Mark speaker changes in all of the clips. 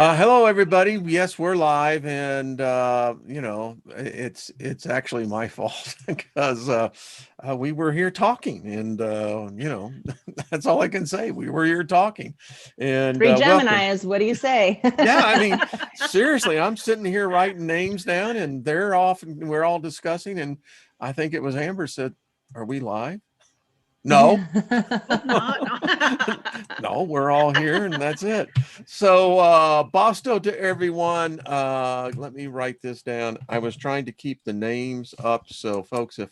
Speaker 1: Hello, everybody. Yes, we're live, and you know, it's actually my fault because we were here talking, and you know, that's all I can say. We were here talking, and
Speaker 2: Three
Speaker 1: welcome.
Speaker 2: Geminis, what do you say?
Speaker 1: Yeah, I mean, seriously, I'm sitting here writing names down, and they're off, and we're all discussing, and I think it was Amber said, "Are we live?" No. No, we're all here and that's it. So BOSTO to everyone. Let me write this down. I was trying to keep the names up. So folks, if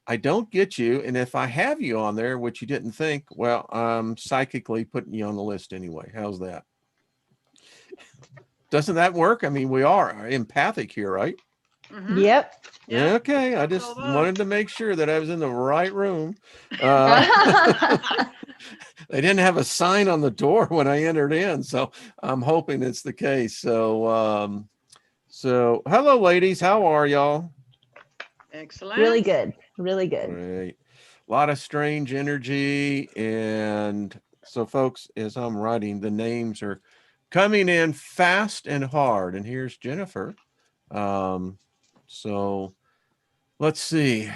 Speaker 1: I don't get you, and if I have you on there, which you didn't think, well, I'm psychically putting you on the list anyway. How's that? Doesn't that work? I mean, we are empathic here, right?
Speaker 2: Yep.
Speaker 1: Yeah. Okay, I just wanted to make sure that I was in the right room. They didn't have a sign on the door when I entered in, so I'm hoping it's the case. So, so hello, ladies. How are y'all?
Speaker 3: Excellent.
Speaker 2: Really good. Really good.
Speaker 1: Great. A lot of strange energy, and so, folks, as I'm writing, the names are coming in fast and hard. And here's Jennifer. So let's see.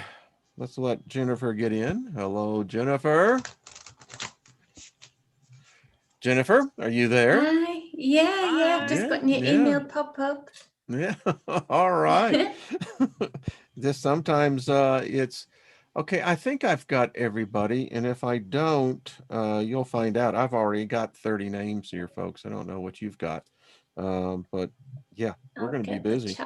Speaker 1: Let's let Jennifer get in. Hello, Jennifer. Jennifer, are you there?
Speaker 4: Hi. Yeah. Just got your email pop up.
Speaker 1: Yeah. All right. This sometimes it's okay. I think I've got everybody, and if I don't, you'll find out. I've already got 30 names here, folks. I don't know what you've got, but yeah, we're going to be busy.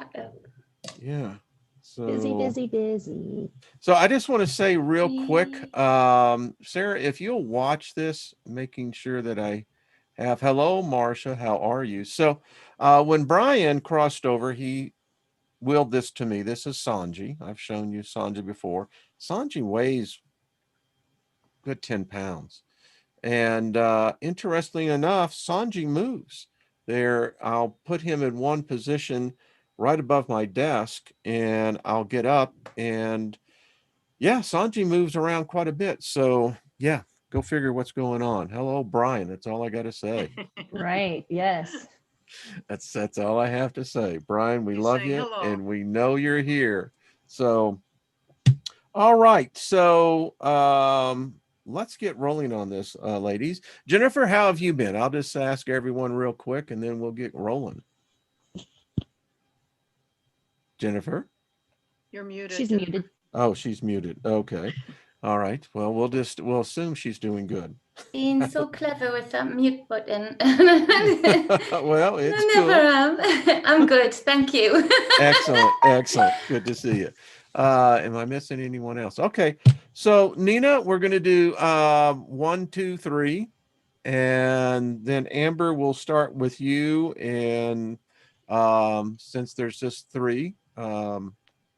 Speaker 1: Yeah. So
Speaker 2: Busy.
Speaker 1: So I just want to say real quick, Sarah, if you'll watch this, making sure that I have, hello, Marsha, how are you? So when Brian crossed over, he willed this to me. This is Sanji. I've shown you Sanji before. Sanji weighs good 10 pounds. And interestingly enough, Sanji moves. There, I'll put him in one position right above my desk, and I'll get up, and yeah, Sanji moves around quite a bit. So yeah, go figure what's going on. Hello, Brian. That's all I got to say.
Speaker 2: Right. Yes.
Speaker 1: That's all I have to say. Brian, we love you, and we know you're here. So, all right. So let's get rolling on this, ladies. Jennifer, how have you been? I'll just ask everyone real quick, and then we'll get rolling. Jennifer?
Speaker 3: You're muted.
Speaker 2: She's muted.
Speaker 1: Oh, she's muted. Okay. All right. Well, we'll assume she's doing good.
Speaker 4: Being so clever with that mute button.
Speaker 1: Well, it's
Speaker 4: I never am. I'm good. Thank you.
Speaker 1: Excellent. Good to see you. Am I missing anyone else? Okay. So Nina, we're going to do 1, 2, 3. And then Amber, will start with you. And since there's just 3,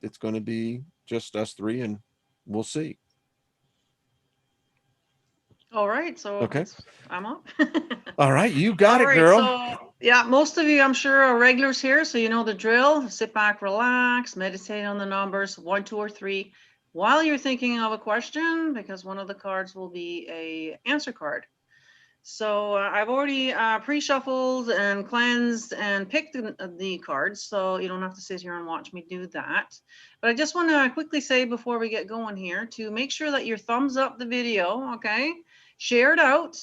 Speaker 1: it's going to be just us 3, and we'll see.
Speaker 3: All right, so
Speaker 1: okay,
Speaker 3: I'm up.
Speaker 1: All right, you got it, girl.
Speaker 3: So yeah, most of you I'm sure are regulars here, so you know the drill. Sit back, relax, meditate on the numbers 1, 2, or 3 while you're thinking of a question, because one of the cards will be a answer card. So I've already pre-shuffled and cleansed and picked the cards, so you don't have to sit here and watch me do that. But I just want to quickly say before we get going here to make sure that you thumbs up the video, okay? Share it out.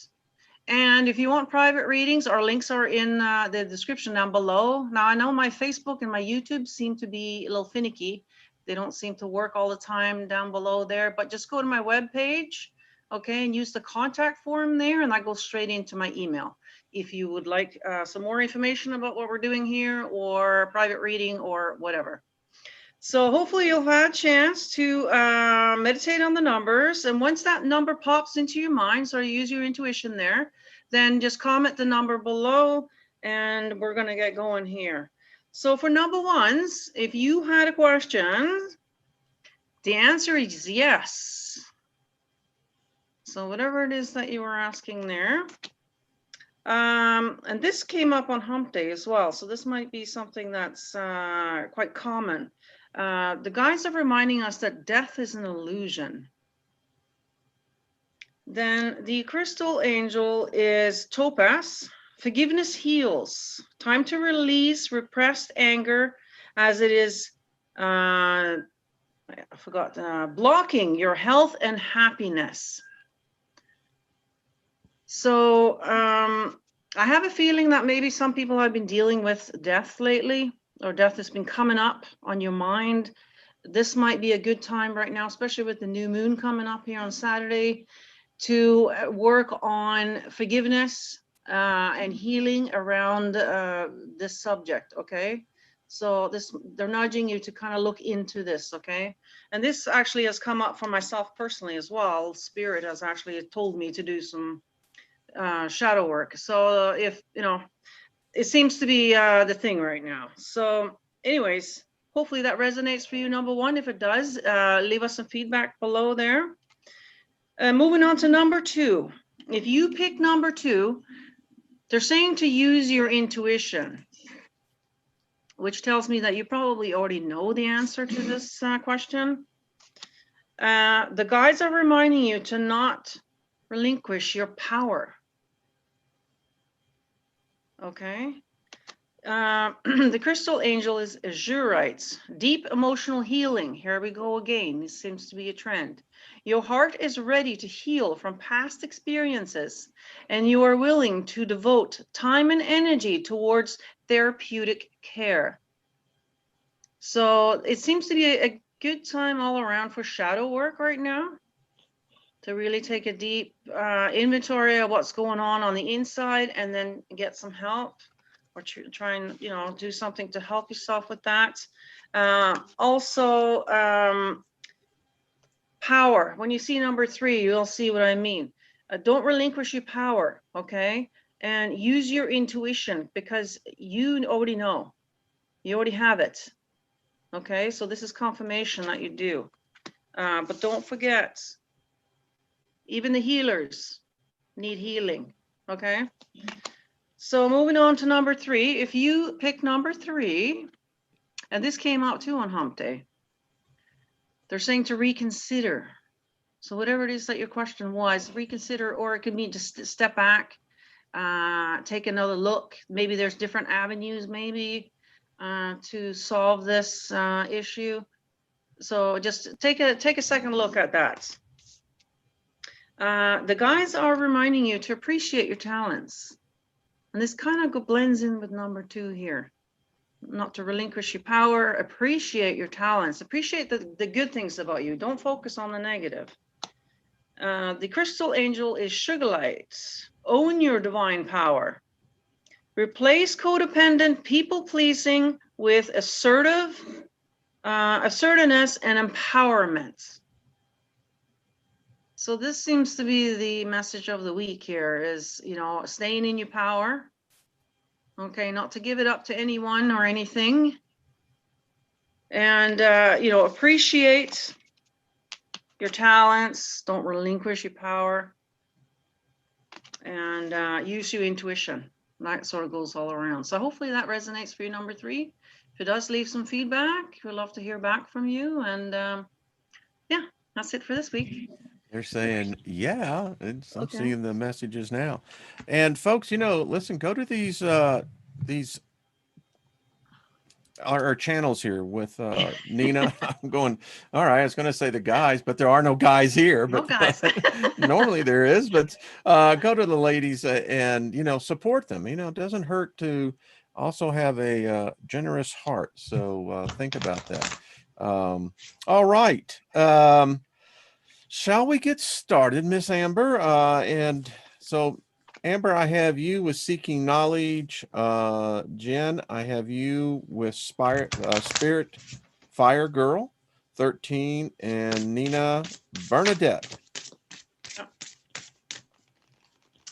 Speaker 3: And if you want private readings, our links are in the description down below. Now, I know my Facebook and my YouTube seem to be a little finicky. They don't seem to work all the time down below there, but just go to my webpage. Okay, and use the contact form there, and that goes straight into my email. If you would like some more information about what we're doing here, or private reading, or whatever. So hopefully you'll have a chance to meditate on the numbers. And once that number pops into your mind, so you use your intuition there, then just comment the number below, and we're going to get going here. So for number 1s, if you had a question, the answer is yes. So whatever it is that you were asking there. And this came up on Hump Day as well. So this might be something that's quite common. The guides are reminding us that death is an illusion. Then the crystal angel is Topaz Forgiveness heals. Time to release repressed anger as it is, I forgot, blocking your health and happiness. So I have a feeling that maybe some people have been dealing with death lately, or death has been coming up on your mind. This might be a good time right now, especially with the new moon coming up here on Saturday, to work on forgiveness and healing around this subject, okay? So they're nudging you to kind of look into this, okay? And this actually has come up for myself personally as well. Spirit has actually told me to do some shadow work. So if, you know, it seems to be the thing right now. So anyways, hopefully that resonates for you, number one. If it does, leave us some feedback below there. Moving on to number two. If you pick number two, they're saying to use your intuition, which tells me that you probably already know the answer to this question. The guides are reminding you to not relinquish your power. Okay. The crystal angel is azurites, deep emotional healing. Here we go again. This seems to be a trend. Your heart is ready to heal from past experiences, and you are willing to devote time and energy towards therapeutic care. So it seems to be a good time all around for shadow work right now, to really take a deep inventory of what's going on the inside, and then get some help, or try and, you know, do something to help yourself with that. Also, power. When you see number three, you'll see what I mean. Don't relinquish your power, okay? And use your intuition, because you already know. You already have it, okay? So this is confirmation that you do. But don't forget, even the healers need healing, okay? So moving on to number three, if you pick number three, and this came out too on Hump Day, they're saying to reconsider. So whatever it is that your question was, reconsider, or it could mean just step back, take another look. Maybe there's different avenues maybe to solve this issue. So just take a second look at that. The guides are reminding you to appreciate your talents. And this kind of blends in with number two here. Not to relinquish your power, appreciate your talents, appreciate the good things about you. Don't focus on the negative. The crystal angel is sugarlight. Own your divine power. Replace codependent people-pleasing with assertiveness and empowerment. So this seems to be the message of the week here is, you know, staying in your power. Okay, not to give it up to anyone or anything. And, you know, appreciate your talents. Don't relinquish your power. And use your intuition. That sort of goes all around. So hopefully that resonates for you, number three. If it does, leave some feedback. We'd love to hear back from you. And yeah, that's it for this week.
Speaker 1: They're saying, yeah, I'm seeing the messages now. And folks, you know, listen, go to these our channels here with Nina. I'm going, all right, I was going to say the guys, but there are no guys here.
Speaker 3: No
Speaker 1: But
Speaker 3: guys.
Speaker 1: normally there is. But go to the ladies and, you know, support them. You know, it doesn't hurt to also have a generous heart. So think about that. All right. Shall we get started, Miss Amber? And so, Amber, I have you with Seeking Knowledge. Jen, I have you with Spirit Fire Girl, 13, and Nina Barnette.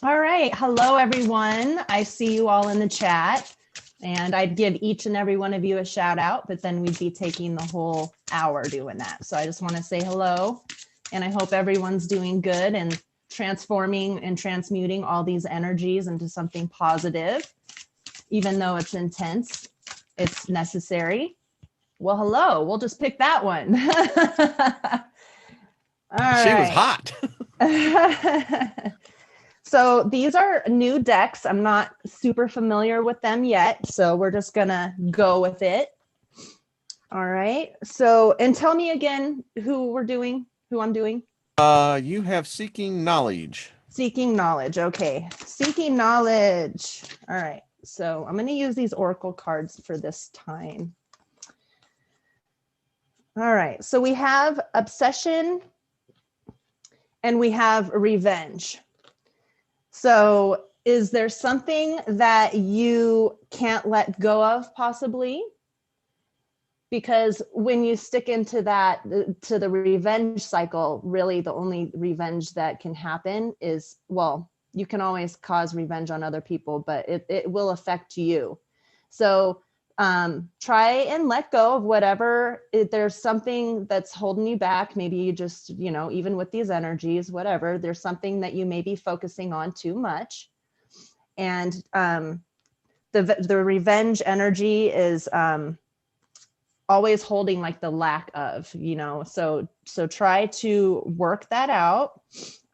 Speaker 2: All right. Hello, everyone. I see you all in the chat. And I'd give each and every one of you a shout out, but then we'd be taking the whole hour doing that. So I just want to say hello. And I hope everyone's doing good and transforming and transmuting all these energies into something positive. Even though it's intense, it's necessary. Well, hello, we'll just pick that one. All
Speaker 1: She
Speaker 2: right.
Speaker 1: was hot.
Speaker 2: So these are new decks. I'm not super familiar with them yet, so we're just gonna go with it. All right. So, and tell me again who I'm doing.
Speaker 1: You have seeking knowledge.
Speaker 2: Seeking knowledge. Okay. Seeking knowledge. All right. So I'm going to use these oracle cards for this time. All right. So we have obsession and we have revenge. So is there something that you can't let go of possibly? Because when you stick into that, to the revenge cycle, really the only revenge that can happen is, well, you can always cause revenge on other people, but it will affect you. So try and let go of whatever, if there's something that's holding you back, maybe you just, you know, even with these energies, whatever, there's something that you may be focusing on too much. And the revenge energy is, always holding like the lack of, you know, so try to work that out.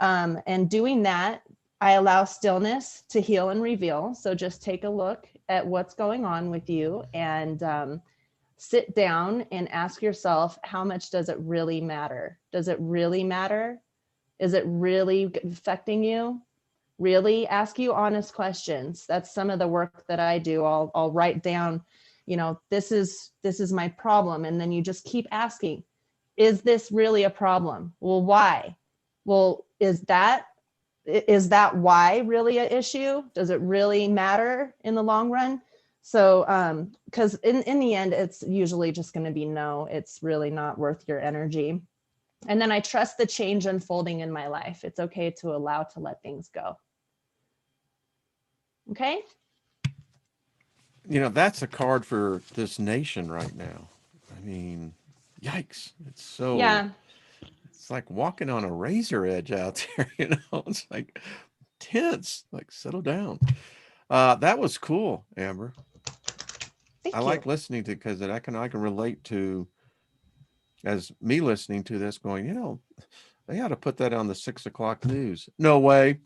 Speaker 2: And doing that, I allow stillness to heal and reveal. So just take a look at what's going on with you and sit down and ask yourself, how much does it really matter? Does it really matter? Is it really affecting you? Really ask you honest questions. That's some of the work that I do. I'll write down, you know, this is my problem. And then you just keep asking, is this really a problem? Well, why? Well, is that why really an issue? Does it really matter in the long run? So, because in the end, it's usually just going to be no, it's really not worth your energy. And then I trust the change unfolding in my life. It's okay to allow to let things go. Okay.
Speaker 1: You know, that's a card for this nation right now. I mean, yikes. It's so,
Speaker 2: Yeah.
Speaker 1: it's like walking on a razor edge out there, you know, it's like tense, like settle down. That was cool, Amber.
Speaker 2: Thank
Speaker 1: I
Speaker 2: you.
Speaker 1: like listening to, because I can relate to, as me listening to this going, you know, they ought to put that on the 6 o'clock news. No way.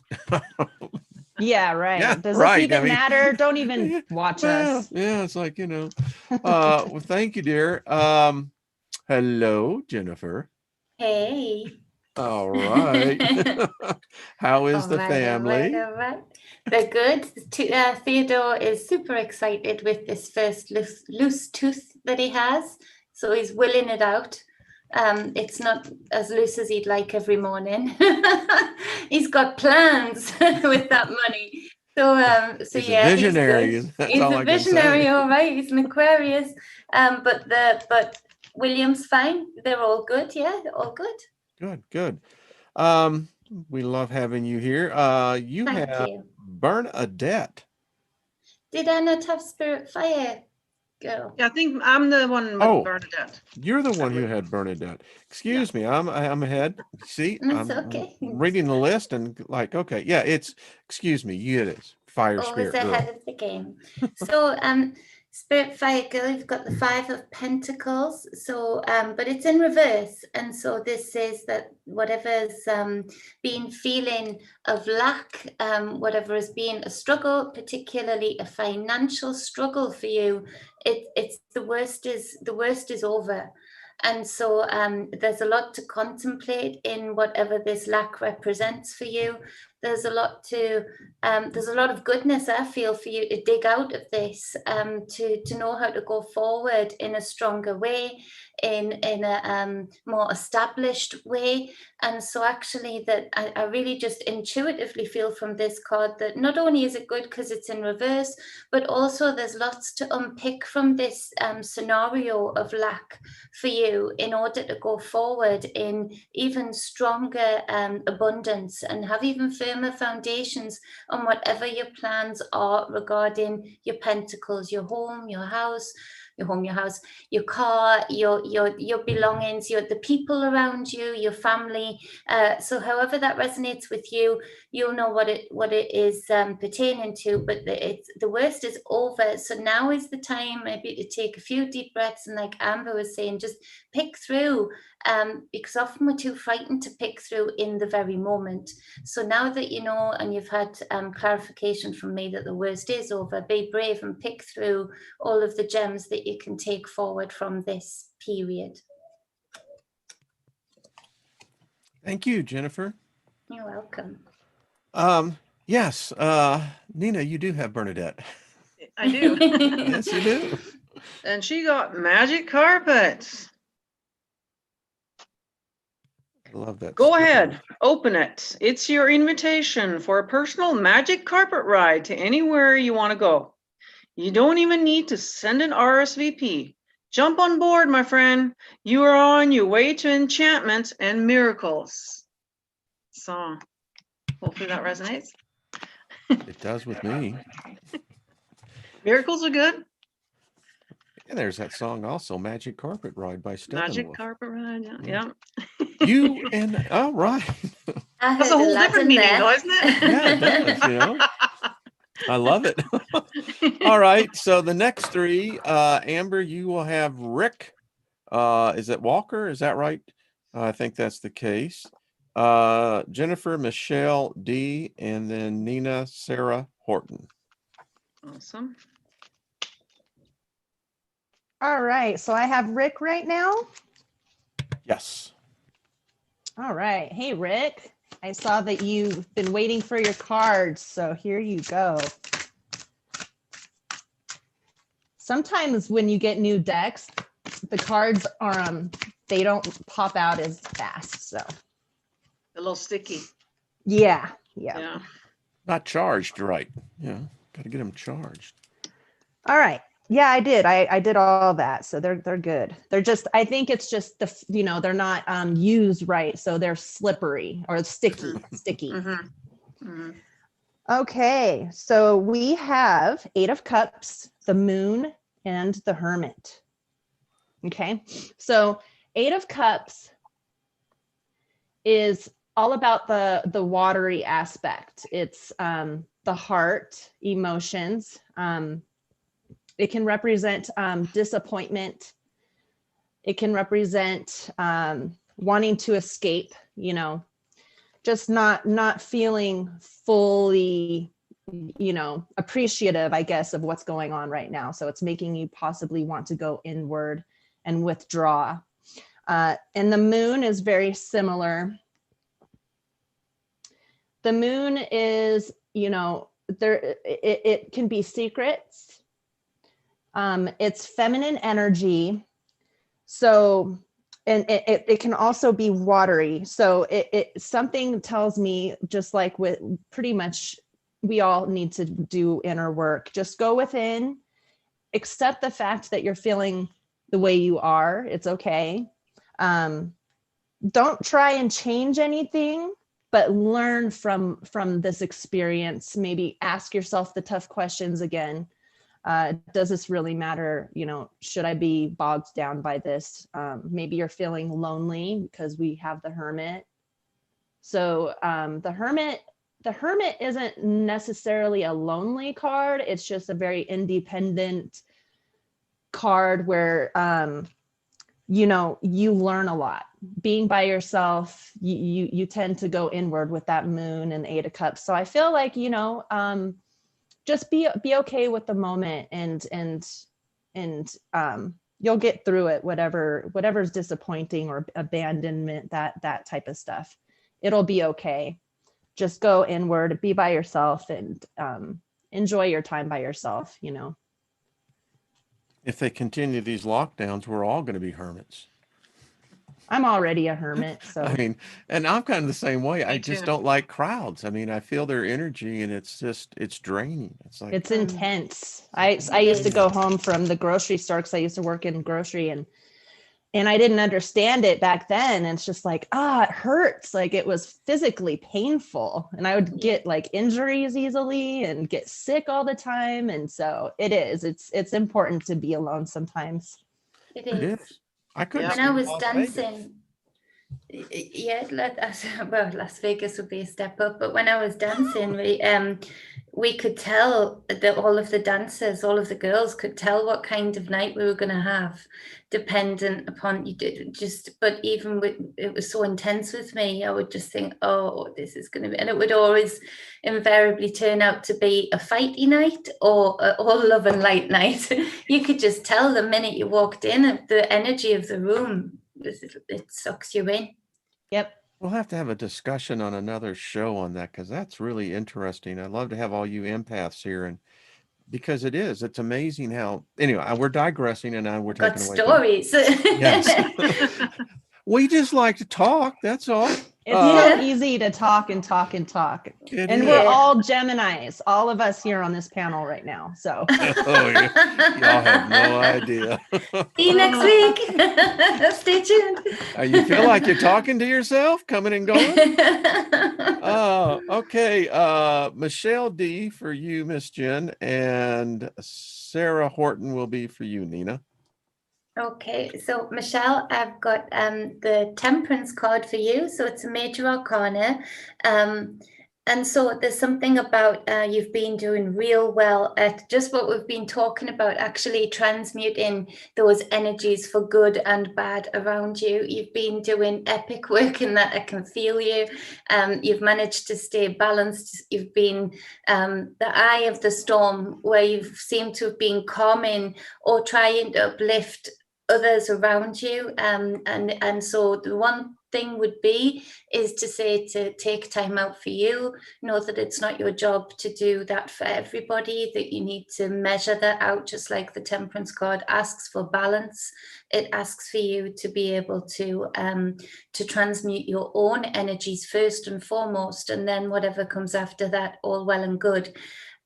Speaker 2: Yeah, right.
Speaker 1: Yeah,
Speaker 2: Does
Speaker 1: right.
Speaker 2: this even
Speaker 1: I mean,
Speaker 2: matter? Don't even watch
Speaker 1: well,
Speaker 2: us.
Speaker 1: yeah, it's like, you know, well, thank you, dear. Hello, Jennifer.
Speaker 4: Hey.
Speaker 1: All right. How is
Speaker 4: All
Speaker 1: the
Speaker 4: right, all right,
Speaker 1: family?
Speaker 4: all right. They're good. Theodore is super excited with this first loose tooth that he has. So he's willing it out. It's not as loose as he'd like every morning. He's got plans with that money. So
Speaker 1: He's a
Speaker 4: yeah, he's good.
Speaker 1: visionary. That's
Speaker 4: He's
Speaker 1: all
Speaker 4: a
Speaker 1: I can
Speaker 4: visionary,
Speaker 1: say.
Speaker 4: all right. He's an Aquarius. But William's fine. They're all good. Yeah, all good.
Speaker 1: Good, good. We love having you here. You
Speaker 4: Thank
Speaker 1: have
Speaker 4: you.
Speaker 1: Barnette.
Speaker 4: Did I not have Spirit Fire go?
Speaker 3: Yeah, I think I'm the one with
Speaker 1: Oh,
Speaker 3: Bernadette.
Speaker 1: you're the
Speaker 3: I
Speaker 1: one who
Speaker 3: believe.
Speaker 1: had Bernadette. Excuse me, I'm ahead. See,
Speaker 4: It's
Speaker 1: I'm
Speaker 4: okay.
Speaker 1: reading the list and like, okay, yeah, it's, excuse me, it is Fire
Speaker 4: Always
Speaker 1: Spirit Girl.
Speaker 4: ahead of the game. So, Spirit Fire Girl, you've got the Five of Pentacles. So, but it's in reverse, and so this says that whatever's been feeling of lack, whatever has been a struggle, particularly a financial struggle for you, it's the worst is over. And so there's a lot to contemplate in whatever this lack represents for you. There's a lot of goodness I feel for you to dig out of this, to know how to go forward in a stronger way, in a more established way. And so actually that I really just intuitively feel from this card that not only is it good because it's in reverse, but also there's lots to unpick from this scenario of lack for you in order to go forward in even stronger abundance and have even firmer foundations on whatever your plans are regarding your pentacles, your home, your house, your home, your house, your car, your belongings, the people around you, your family. So however that resonates with you, you'll know what it is pertaining to. But the worst is over. So now is the time maybe to take a few deep breaths, and like Amber was saying, just pick through, because often we're too frightened to pick through in the very moment. So now that you know, and you've had clarification from me that the worst is over, be brave and pick through all of the gems that you can take forward from this period.
Speaker 1: Thank you, Jennifer.
Speaker 4: You're welcome.
Speaker 1: Yes, Nina, you do have Bernadette.
Speaker 3: I do.
Speaker 1: Yes, you do.
Speaker 3: And she got magic carpets.
Speaker 1: I love that.
Speaker 3: Go
Speaker 1: sticker.
Speaker 3: ahead, open it. It's your invitation for a personal magic carpet ride to anywhere you want to go. You don't even need to send an RSVP. Jump on board, my friend. You are on your way to enchantment and miracles. So hopefully that resonates.
Speaker 1: It does with me.
Speaker 3: Miracles are good.
Speaker 1: And there's that song also, Magic Carpet Ride by Steppenwolf.
Speaker 3: Magic carpet ride, yeah.
Speaker 1: You and, oh, right.
Speaker 4: I
Speaker 3: That's
Speaker 4: heard
Speaker 3: a whole
Speaker 4: lot
Speaker 3: different
Speaker 4: in
Speaker 3: meaning
Speaker 4: there.
Speaker 3: though, isn't it?
Speaker 1: Yeah, it does, you know. I love it. All right, so the next three, Amber, you will have Rick. Is it Walker? Is that right? I think that's the case. Jennifer, Michelle D, and then Nina, Sarah Horton.
Speaker 3: Awesome.
Speaker 2: All right. So I have Rick right now.
Speaker 1: Yes.
Speaker 2: All right. Hey, Rick. I saw that you've been waiting for your cards. So here you go. Sometimes when you get new decks, the cards are, they don't pop out as fast. So
Speaker 3: A little sticky.
Speaker 2: yeah.
Speaker 3: Yeah.
Speaker 1: Not charged, right? Yeah. Got to get them charged.
Speaker 2: All right. Yeah, I did. I did all that. So they're good. They're just, I think it's just they're not used right. So they're slippery or sticky. Okay. So we have 8 of Cups, the Moon, and the Hermit. Okay. So 8 of Cups is all about the watery aspect. It's the heart, emotions. It can represent disappointment. It can represent wanting to escape, just not feeling fully, appreciative, I guess, of what's going on right now. So it's making you possibly want to go inward and withdraw. And the Moon is very similar. The Moon is, it can be secrets. It's feminine energy. So, and it can also be watery. So it something tells me, just like with pretty much, we all need to do inner work. Just go within, accept the fact that you're feeling the way you are. It's okay. Don't try and change anything, but learn from this experience. Maybe ask yourself the tough questions again. Does this really matter? Should I be bogged down by this? Maybe you're feeling lonely because we have the Hermit. So the Hermit isn't necessarily a lonely card. It's just a very independent card where, you learn a lot. Being by yourself, you tend to go inward with that Moon and 8 of Cups. So I feel like, just be okay with the moment and you'll get through it, whatever's disappointing or abandonment, that type of stuff. It'll be okay. Just go inward, be by yourself, and enjoy your time by yourself,
Speaker 1: If they continue these lockdowns, we're all going to be hermits.
Speaker 2: I'm already a hermit, so
Speaker 1: I mean, and I'm kind of the same way. I
Speaker 3: Me
Speaker 1: just
Speaker 3: too.
Speaker 1: don't like crowds. I mean, I feel their energy and it's draining. It's like,
Speaker 2: it's intense. I used to go home from the grocery store because I used to work in grocery, and And I didn't understand it back then. And it's just like, it hurts. Like it was physically painful. And I would get like injuries easily and get sick all the time. And so it's important to be alone sometimes.
Speaker 4: It
Speaker 1: It
Speaker 4: is.
Speaker 1: is. I couldn't.
Speaker 3: Yep.
Speaker 4: When I
Speaker 1: stand
Speaker 4: was
Speaker 1: Las Vegas.
Speaker 4: dancing, well, Las Vegas would be a step up, but when I was dancing, we could tell that all of the dancers, all of the girls could tell what kind of night we were going to have, dependent upon but even with, it was so intense with me, I would just think, oh, this is going to be, and it would always invariably turn out to be a fighty night or love and light night. You could just tell the minute you walked in, the energy of the room, it sucks you in.
Speaker 2: Yep.
Speaker 1: We'll have to have a discussion on another show on that, because that's really interesting. I'd love to have all you empaths here, and because it's amazing how, anyway, we're digressing and now we're
Speaker 4: Got
Speaker 1: taking away.
Speaker 4: stories.
Speaker 1: Yes. We just like to talk. That's all.
Speaker 2: It's so easy to talk and talk and talk. And we're all Geminis, all of us here on this panel right now. So
Speaker 1: oh, y'all have no idea.
Speaker 4: See you next week. Stay tuned.
Speaker 1: You feel like you're talking to yourself, coming and going? Okay. Michelle D for you, Miss Jen, and Sarah Horton will be for you, Nina.
Speaker 4: Okay, so Michelle, I've got the Temperance card for you. So it's a major arcana. And so there's something about you've been doing real well at just what we've been talking about, actually transmuting those energies for good and bad around you. You've been doing epic work in that. I can feel you. You've managed to stay balanced. You've been the eye of the storm, where you've seemed to have been calming or trying to uplift others around you, and so the one thing would be is to say to take time out for you. Know that it's not your job to do that for everybody, that you need to measure that out, just like the Temperance card asks for balance. It asks for you to be able to transmute your own energies first and foremost, and then whatever comes after that, all well and good.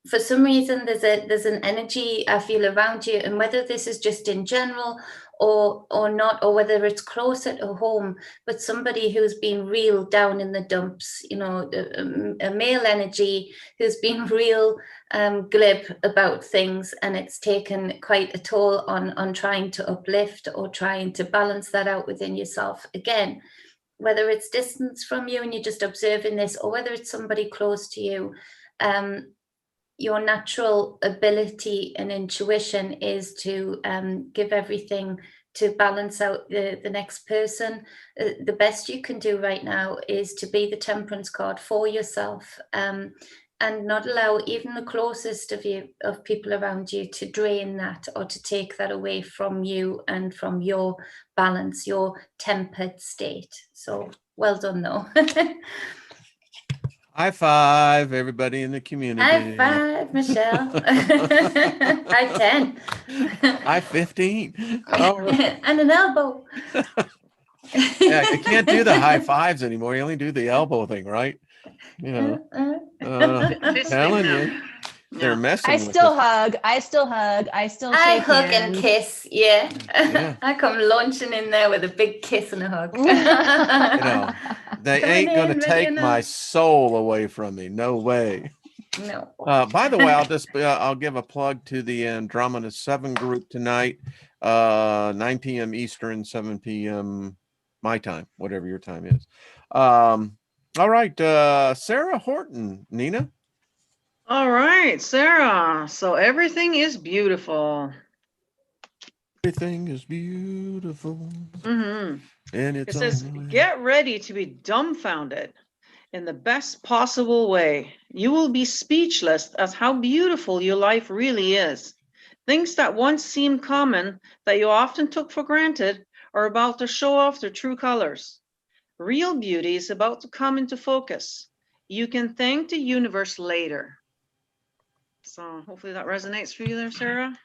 Speaker 4: For some reason, there's an energy I feel around you, and whether this is just in general or not, or whether it's closer to home, but somebody who's been real down in the dumps, you know, a male energy who's been real glib about things, and it's taken quite a toll on trying to uplift or trying to balance that out within yourself. Again, whether it's distance from you and you're just observing this, or whether it's somebody close to you, your natural ability and intuition is to give everything to balance out the next person. The best you can do right now is to be the Temperance card for yourself, and not allow even the closest of people around you to drain that or to take that away from you and from your balance, your tempered state. So well done, though.
Speaker 1: High five, everybody in the community.
Speaker 4: High five, Michelle. High 10.
Speaker 1: High 15. Oh,
Speaker 4: and an elbow.
Speaker 1: yeah, you can't do the high fives anymore. You only do the elbow thing, right? You know, telling you, they're messing.
Speaker 2: I still hug. I still shake
Speaker 4: hug
Speaker 2: hands.
Speaker 4: and kiss. Yeah. I come launching in there with a big kiss and a hug.
Speaker 1: You know, they ain't gonna take my soul away from me. No way.
Speaker 4: No.
Speaker 1: By the way, I'll give a plug to the Andromeda 7 group tonight, 9 p.m. Eastern, 7 p.m. my time, whatever your time is. All right, Sarah Horton, Nina.
Speaker 3: All right, Sarah. So everything is beautiful.
Speaker 1: Everything is beautiful.
Speaker 3: Mm-hmm.
Speaker 1: And it
Speaker 3: says, get ready to be dumbfounded in the best possible way. You will be speechless at how beautiful your life really is. Things that once seemed common, that you often took for granted, are about to show off their true colors. Real beauty is about to come into focus. You can thank the universe later. So hopefully that resonates for you there, Sarah.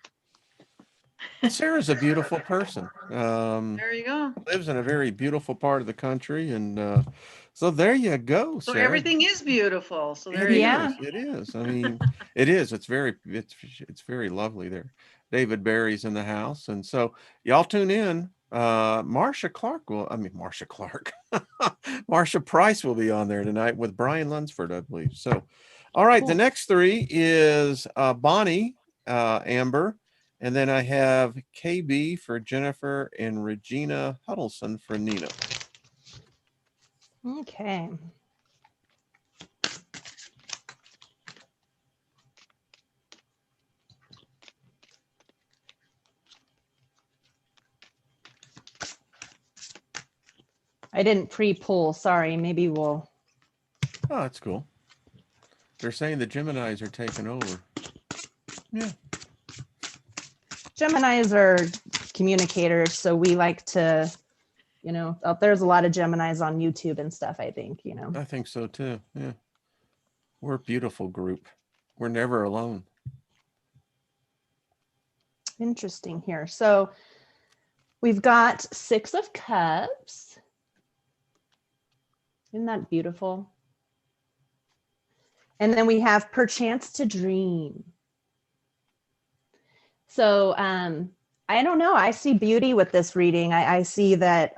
Speaker 1: Sarah's a beautiful person.
Speaker 3: There you go.
Speaker 1: Lives in a very beautiful part of the country, and so there you go.
Speaker 3: So
Speaker 1: Sarah.
Speaker 3: everything is beautiful. So there you go.
Speaker 1: It is. I mean, it is. It's very lovely there. David Barry's in the house, and so y'all tune in Marsha Price will be on there tonight with Brian Lunsford, I believe. So, all right,
Speaker 2: Cool.
Speaker 1: the next three is Bonnie, Amber, and then I have KB for Jennifer and Regina Huddleston for Nina.
Speaker 2: Okay. I didn't pre-pull, sorry. Maybe we'll.
Speaker 1: Oh, that's cool. They're saying the Geminis are taking over. Yeah.
Speaker 2: Geminis are communicators, so we like to, you know, there's a lot of Geminis on YouTube and stuff, I think, you know.
Speaker 1: I think so too. Yeah. We're a beautiful group. We're never alone.
Speaker 2: Interesting here. So we've got 6 of Cups. Isn't that beautiful? And then we have Perchance to Dream. So I don't know. I see beauty with this reading. I see that,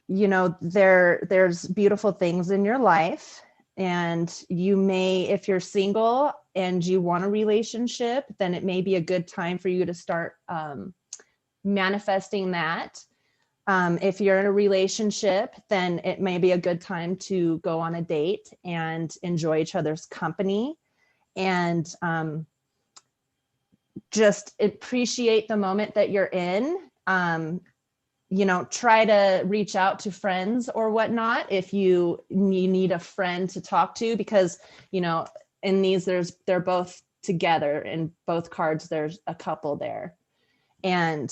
Speaker 2: you know, there's beautiful things in your life. And you may, if you're single and you want a relationship, then it may be a good time for you to start manifesting that. If you're in a relationship, then it may be a good time to go on a date and enjoy each other's company, and just appreciate the moment that you're in. You know, try to reach out to friends or whatnot if you need a friend to talk to, because, you know, in these, they're both together. In both cards, there's a couple there. And,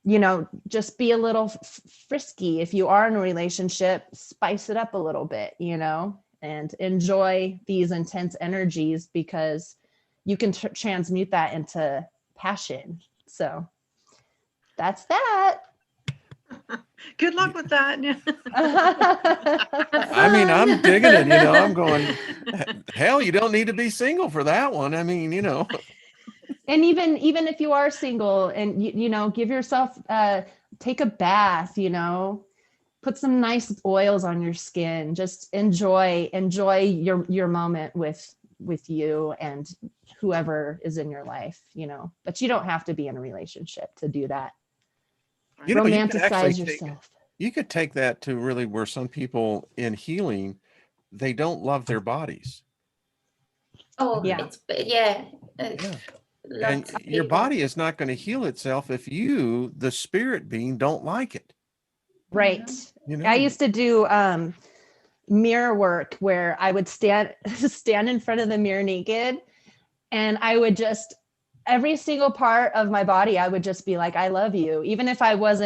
Speaker 2: you know, just be a little frisky. If you are in a relationship, spice it up a little bit, you know, and enjoy these intense energies, because you can transmute that into passion. So that's that.
Speaker 3: Good luck with that.
Speaker 1: I mean, I'm digging it, you know, I'm going, hell, you don't need to be single for that one. I mean, you know.
Speaker 2: And even if you are single, and you know, give yourself, take a bath, you know, put some nice oils on your skin, just enjoy your moment with you and whoever is in your life, you know, but you don't have to be in a relationship to do that.
Speaker 1: You know,
Speaker 2: Romanticize yourself.
Speaker 1: You could take that to really where some people in healing, they don't love their bodies.
Speaker 4: Oh,
Speaker 2: Yeah.
Speaker 4: Yeah.
Speaker 1: And your body is not going to heal itself if you, the spirit being, don't like it.
Speaker 2: Right.
Speaker 1: You know,
Speaker 2: I used to do mirror work where I would stand in front of the mirror naked, and I would just, every single part of my body, I would just be like, I love you. Even if I was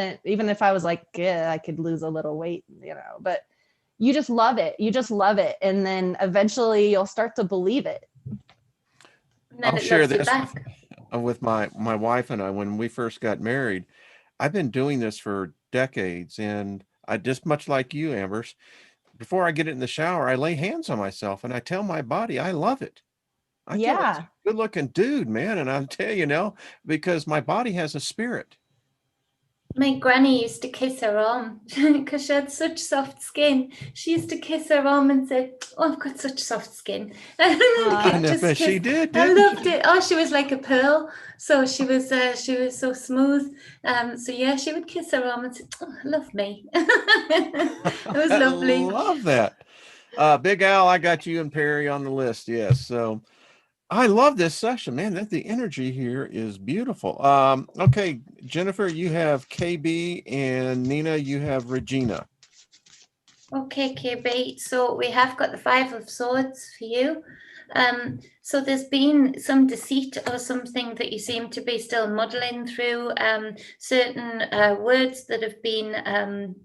Speaker 2: like, yeah, I could lose a little weight, you know, but you just love it. You just love it. And then eventually you'll start to believe it.
Speaker 1: I'll share this with my wife and I. When we first got married, I've been doing this for decades, and I just, much like you, Ambers, before I get in the shower, I lay hands on myself and I tell my body I love it. I feel like a good looking dude, man. And I'll tell you, know, because my body has a spirit.
Speaker 4: My granny used to kiss her arm because she had such soft skin. She used to kiss her arm and say, "Oh, I've got such soft skin."
Speaker 1: She did.
Speaker 4: I loved it. Oh, she was like a pearl. So she was so smooth. So yeah, she would kiss her arm and say, "Oh, love me." It was lovely.
Speaker 1: I love that. Big Al, I got you and Perry on the list. Yes. So I love this session, man. The energy here is beautiful. Okay, Jennifer, you have KB, and Nina, you have Regina.
Speaker 4: Okay, KB. So we have got the 5 of Swords for you. So there's been some deceit or something that you seem to be still muddling through. Certain words that have been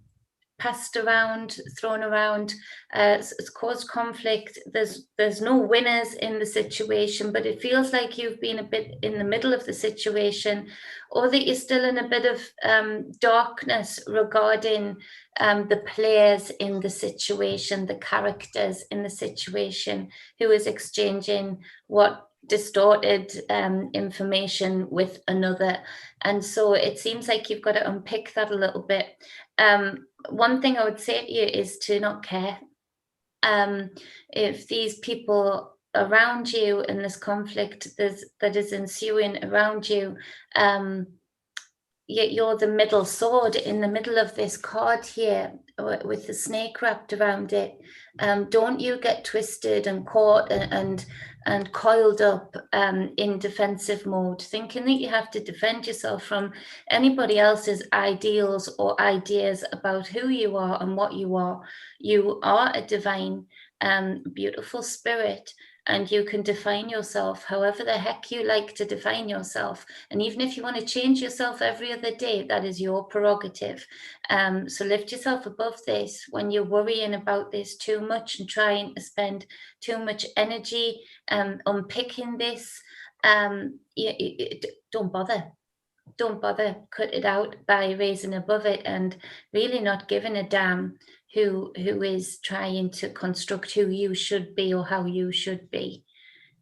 Speaker 4: passed around, thrown around, it's caused conflict. There's no winners in the situation, but it feels like you've been a bit in the middle of the situation, or that you're still in a bit of darkness regarding the players in the situation, the characters in the situation, who is exchanging what distorted information with another. And so it seems like you've got to unpick that a little bit. One thing I would say to you is to not care. If these people around you in this conflict that is ensuing around you, you're the middle sword in the middle of this card here with the snake wrapped around it. Don't you get twisted and caught and coiled up in defensive mode, thinking that you have to defend yourself from anybody else's ideals or ideas about who you are and what you are. You are a divine, beautiful spirit, and you can define yourself however the heck you like to define yourself. And even if you want to change yourself every other day, that is your prerogative. So lift yourself above this. When you're worrying about this too much and trying to spend too much energy unpicking this, don't bother. Don't bother. Cut it out by raising above it and really not giving a damn who is trying to construct who you should be or how you should be.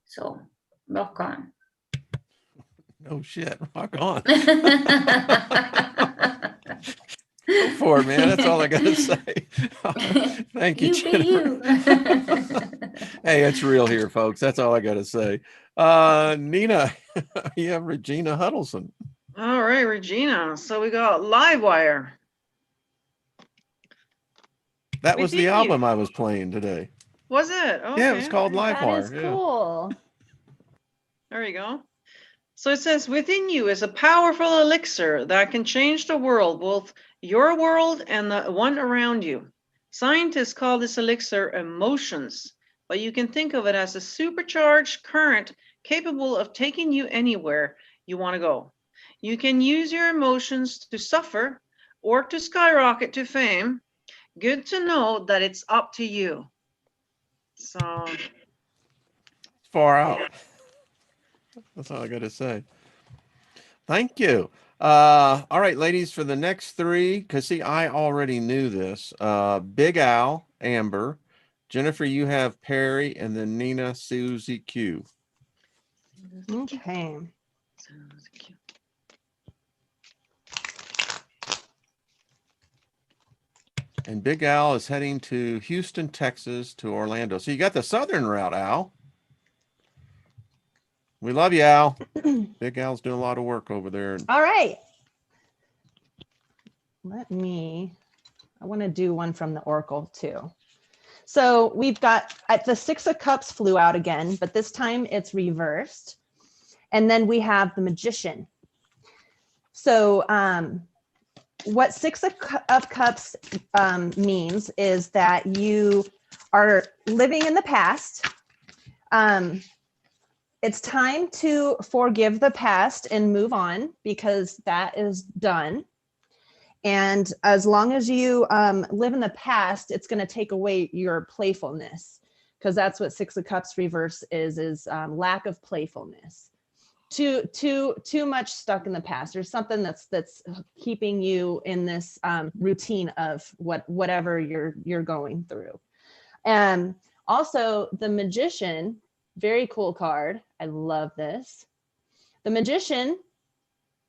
Speaker 4: So rock on.
Speaker 1: No shit, rock on. Go for it, man. That's all I got to say. Thank you, Jennifer. Hey, it's real here, folks. That's all I got to say. Nina, you have Regina Huddleston.
Speaker 3: All right, Regina. So we got Livewire.
Speaker 1: That was the album I was playing today.
Speaker 3: Was it? Okay.
Speaker 1: Yeah, it was called Livewire.
Speaker 2: That is cool.
Speaker 3: There you go. So it says, within you is a powerful elixir that can change the world, both your world and the one around you. Scientists call this elixir emotions, but you can think of it as a supercharged current capable of taking you anywhere you want to go. You can use your emotions to suffer or to skyrocket to fame. Good to know that it's up to you. So
Speaker 1: far out. That's all I got to say. Thank you. All right, ladies, for the next three, because see, I already knew this. Big Al, Amber, Jennifer, you have Perry, and then Nina, Susie Q.
Speaker 2: Okay.
Speaker 1: And Big Al is heading to Houston, Texas, to Orlando. So you got the southern route, Al. We love you, Al. Big Al's doing a lot of work over there.
Speaker 2: All right. I want to do one from the Oracle too. So we've got the Six of Cups flew out again, but this time it's reversed. And then we have the Magician. So what Six of Cups means is that you are living in the past. It's time to forgive the past and move on because that is done. And as long as you live in the past, it's going to take away your playfulness, because that's what Six of Cups reverse is lack of playfulness. Too much stuck in the past. There's something that's keeping you in this routine of whatever you're going through. And also the Magician, very cool card. I love this. The Magician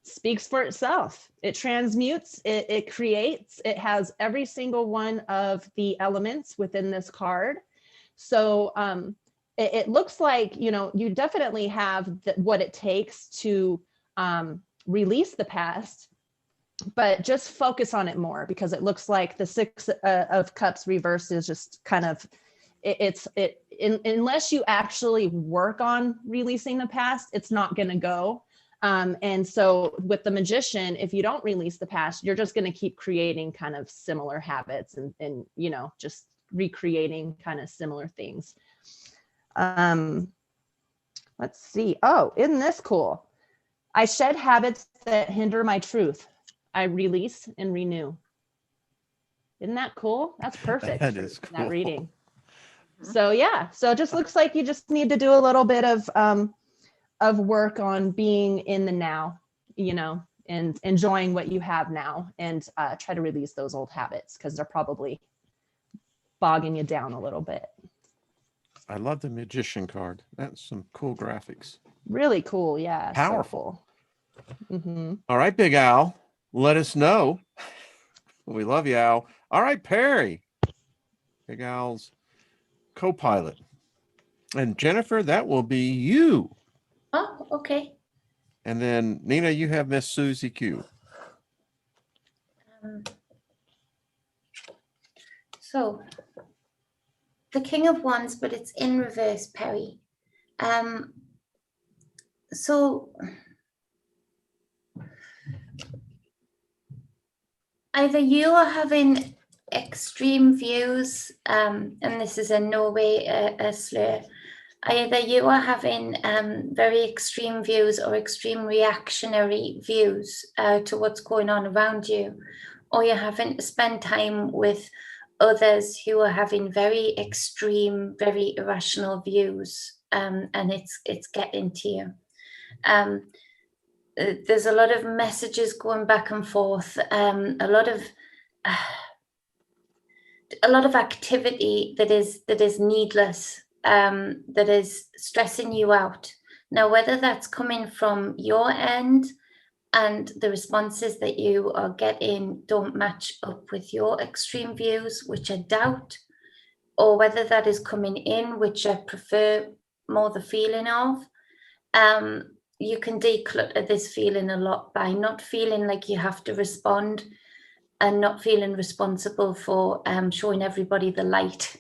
Speaker 2: speaks for itself. It transmutes, it creates, it has every single one of the elements within this card. So it looks like, you definitely have what it takes to release the past, but just focus on it more, because it looks like the Six of Cups reverse is just kind of, unless you actually work on releasing the past, it's not going to go. And so with the Magician, if you don't release the past, you're just going to keep creating kind of similar habits and just recreating kind of similar things. Let's see. Oh, isn't this cool? I shed habits that hinder my truth. I release and renew. Isn't that cool? That's perfect.
Speaker 1: That is cool.
Speaker 2: That reading. So yeah, so it just looks like you just need to do a little bit of work on being in the now, and enjoying what you have now, and try to release those old habits, because they're probably bogging you down a little bit.
Speaker 1: I love the magician card. That's some cool graphics.
Speaker 2: Really cool. Yeah.
Speaker 1: Powerful.
Speaker 2: So cool. Mm-hmm.
Speaker 1: All right, Big Al, let us know. We love you, Al. All right, Perry, Big Al's co-pilot. And Jennifer, that will be you.
Speaker 4: Oh, okay.
Speaker 1: And then Nina, you have Miss Susie Q.
Speaker 4: So the King of Wands, but it's in reverse, Perry. So either you are having extreme views, and this is in no way a slur. Either you are having very extreme views or extreme reactionary views to what's going on around you, or you're having to spend time with others who are having very extreme, very irrational views, and it's getting to you. There's a lot of messages going back and forth, a lot of activity that is needless, that is stressing you out. Now, whether that's coming from your end and the responses that you are getting don't match up with your extreme views, which I doubt, or whether that is coming in, which I prefer more the feeling of, you can declutter this feeling a lot by not feeling like you have to respond and not feeling responsible for showing everybody the light.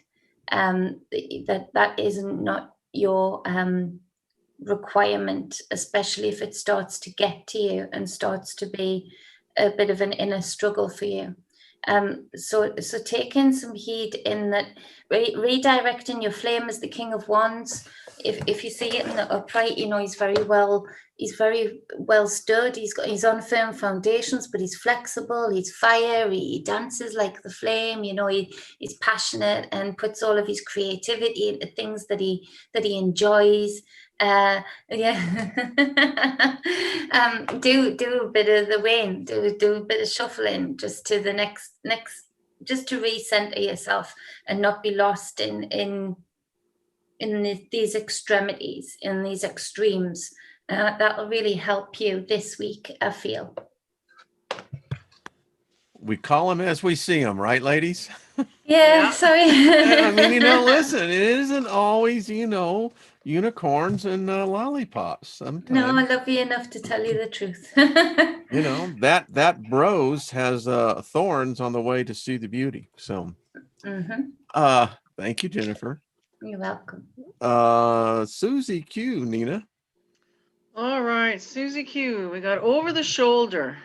Speaker 4: That isn't not your requirement, especially if it starts to get to you and starts to be a bit of an inner struggle for you. So taking some heed in that, redirecting your flame as the King of Wands. If you see it in the upright, you know he's very well stood. He's on firm foundations, but he's flexible. He's fire. He dances like the flame. You know, he's passionate and puts all of his creativity into things that he enjoys. Do a bit of the Wayne, do a bit of shuffling just to the next, just to recenter yourself and not be lost in these extremities, in these extremes. That'll really help you this week, I feel.
Speaker 1: We call them as we see them, right, ladies?
Speaker 4: Yeah. Sorry.
Speaker 1: I mean, listen, it isn't always, unicorns and lollipops. Sometimes.
Speaker 4: No, I love you enough to tell you the truth.
Speaker 1: that rose has thorns on the way to see the beauty. So, thank you, Jennifer.
Speaker 4: You're welcome.
Speaker 1: Susie Q, Nina.
Speaker 3: All right, Susie Q, we got over the shoulder.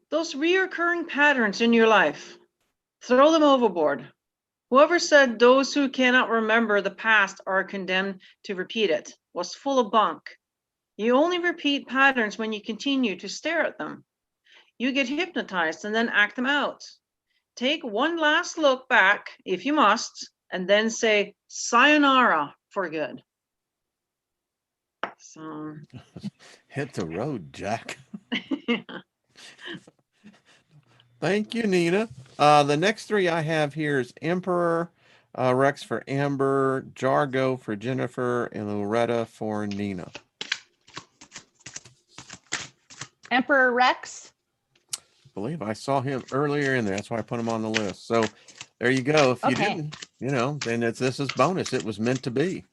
Speaker 3: Those reoccurring patterns in your life, throw them overboard. Whoever said those who cannot remember the past are condemned to repeat it was full of bunk. You only repeat patterns when you continue to stare at them. You get hypnotized and then act them out. Take one last look back, if you must, and then say sayonara for good. So
Speaker 1: hit the road, Jack. Thank you, Nina. The next three I have here is Emperor, Rex for Amber, Jargo for Jennifer, and Loretta for Nina.
Speaker 2: Emperor Rex.
Speaker 1: I believe I saw him earlier in there. That's why I put him on the list. So there you go. If you didn't, then this is bonus. It was meant to be.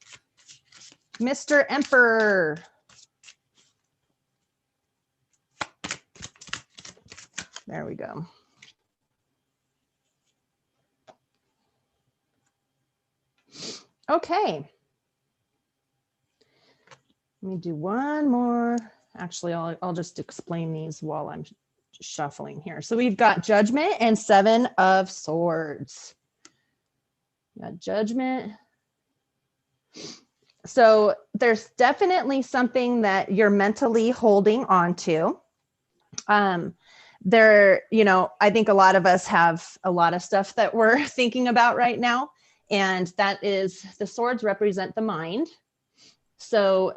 Speaker 2: Mr. Emperor. There we go. Okay. Let me do one more. Actually, I'll just explain these while I'm shuffling here. So we've got Judgment and Seven of Swords. Got Judgment. So there's definitely something that you're mentally holding on to. I think a lot of us have a lot of stuff that we're thinking about right now. And that is, the swords represent the mind. So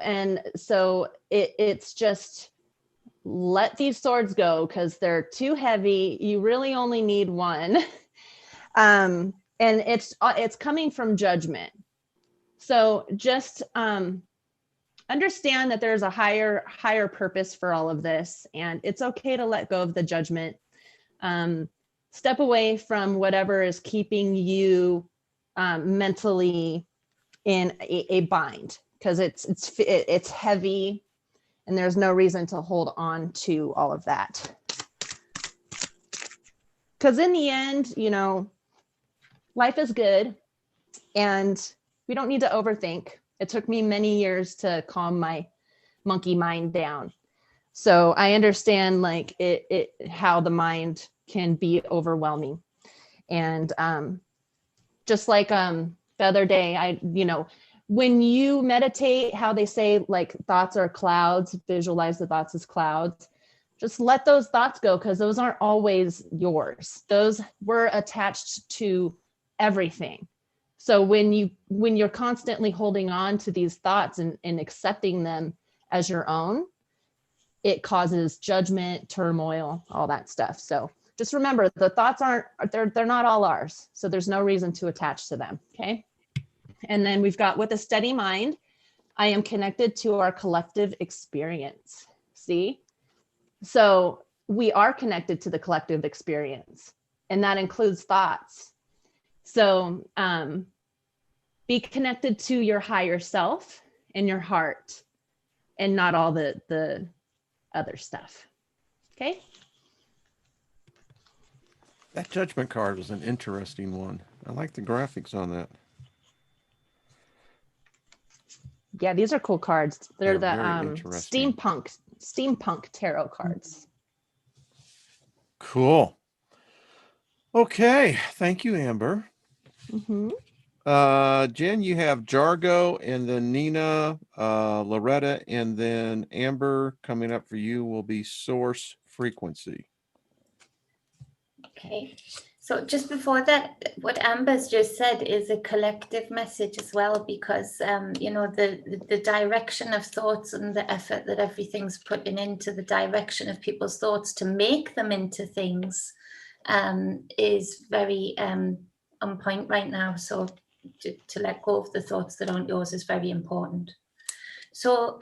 Speaker 2: it's just let these swords go because they're too heavy. You really only need one. And and it's coming from judgment. So just understand that there's a higher purpose for all of this, and it's okay to let go of the judgment. Step away from whatever is keeping you mentally in a bind, because it's heavy, and there's no reason to hold on to all of that. Because in the end, you know, life is good, and we don't need to overthink. It took me many years to calm my monkey mind down. So I understand like how the mind can be overwhelming. And just like the other day, when you meditate, how they say like thoughts are clouds, visualize the thoughts as clouds. Just let those thoughts go, because those aren't always yours. Those were attached to everything. So when you're constantly holding on to these thoughts and accepting them as your own, it causes judgment, turmoil, all that stuff. So just remember, the thoughts they're not all ours. So there's no reason to attach to them. Okay. And then we've got, with a steady mind, I am connected to our collective experience. See? So we are connected to the collective experience, and that includes thoughts. So be connected to your higher self and your heart, and not all the other stuff. Okay.
Speaker 1: That judgment card was an interesting one. I like the graphics on that.
Speaker 2: Yeah, these are cool cards. They're the
Speaker 1: very interesting.
Speaker 2: steampunk tarot cards.
Speaker 1: Cool. Okay, thank you, Amber. Jen, you have Jargo, and then Nina, Loretta, and then Amber. Coming up for you will be source frequency.
Speaker 4: Okay, so just before that, what Amber's just said is a collective message as well, because the direction of thoughts and the effort that everything's putting into the direction of people's thoughts to make them into things is very on point right now. So to let go of the thoughts that aren't yours is very important. So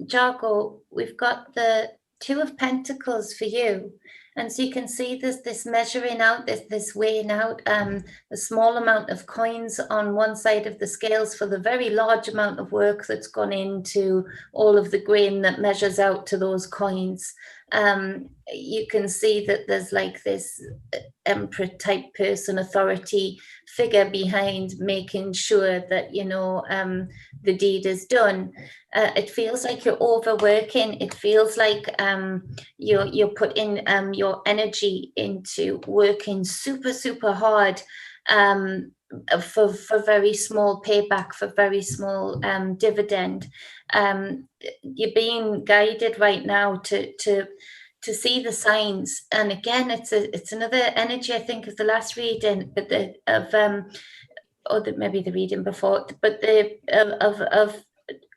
Speaker 4: Jargo, we've got the Two of Pentacles for you. And so you can see this measuring out, this weighing out, a small amount of coins on one side of the scales for the very large amount of work that's gone into all of the grain that measures out to those coins. You can see that there's like this emperor type person, authority figure behind, making sure that, the deed is done. It feels like you're overworking. It feels like you're putting your energy into working super, super hard for very small payback, for very small dividend. You're being guided right now to see the signs. And again, it's another energy, I think, of the last reading, but maybe the reading before, but of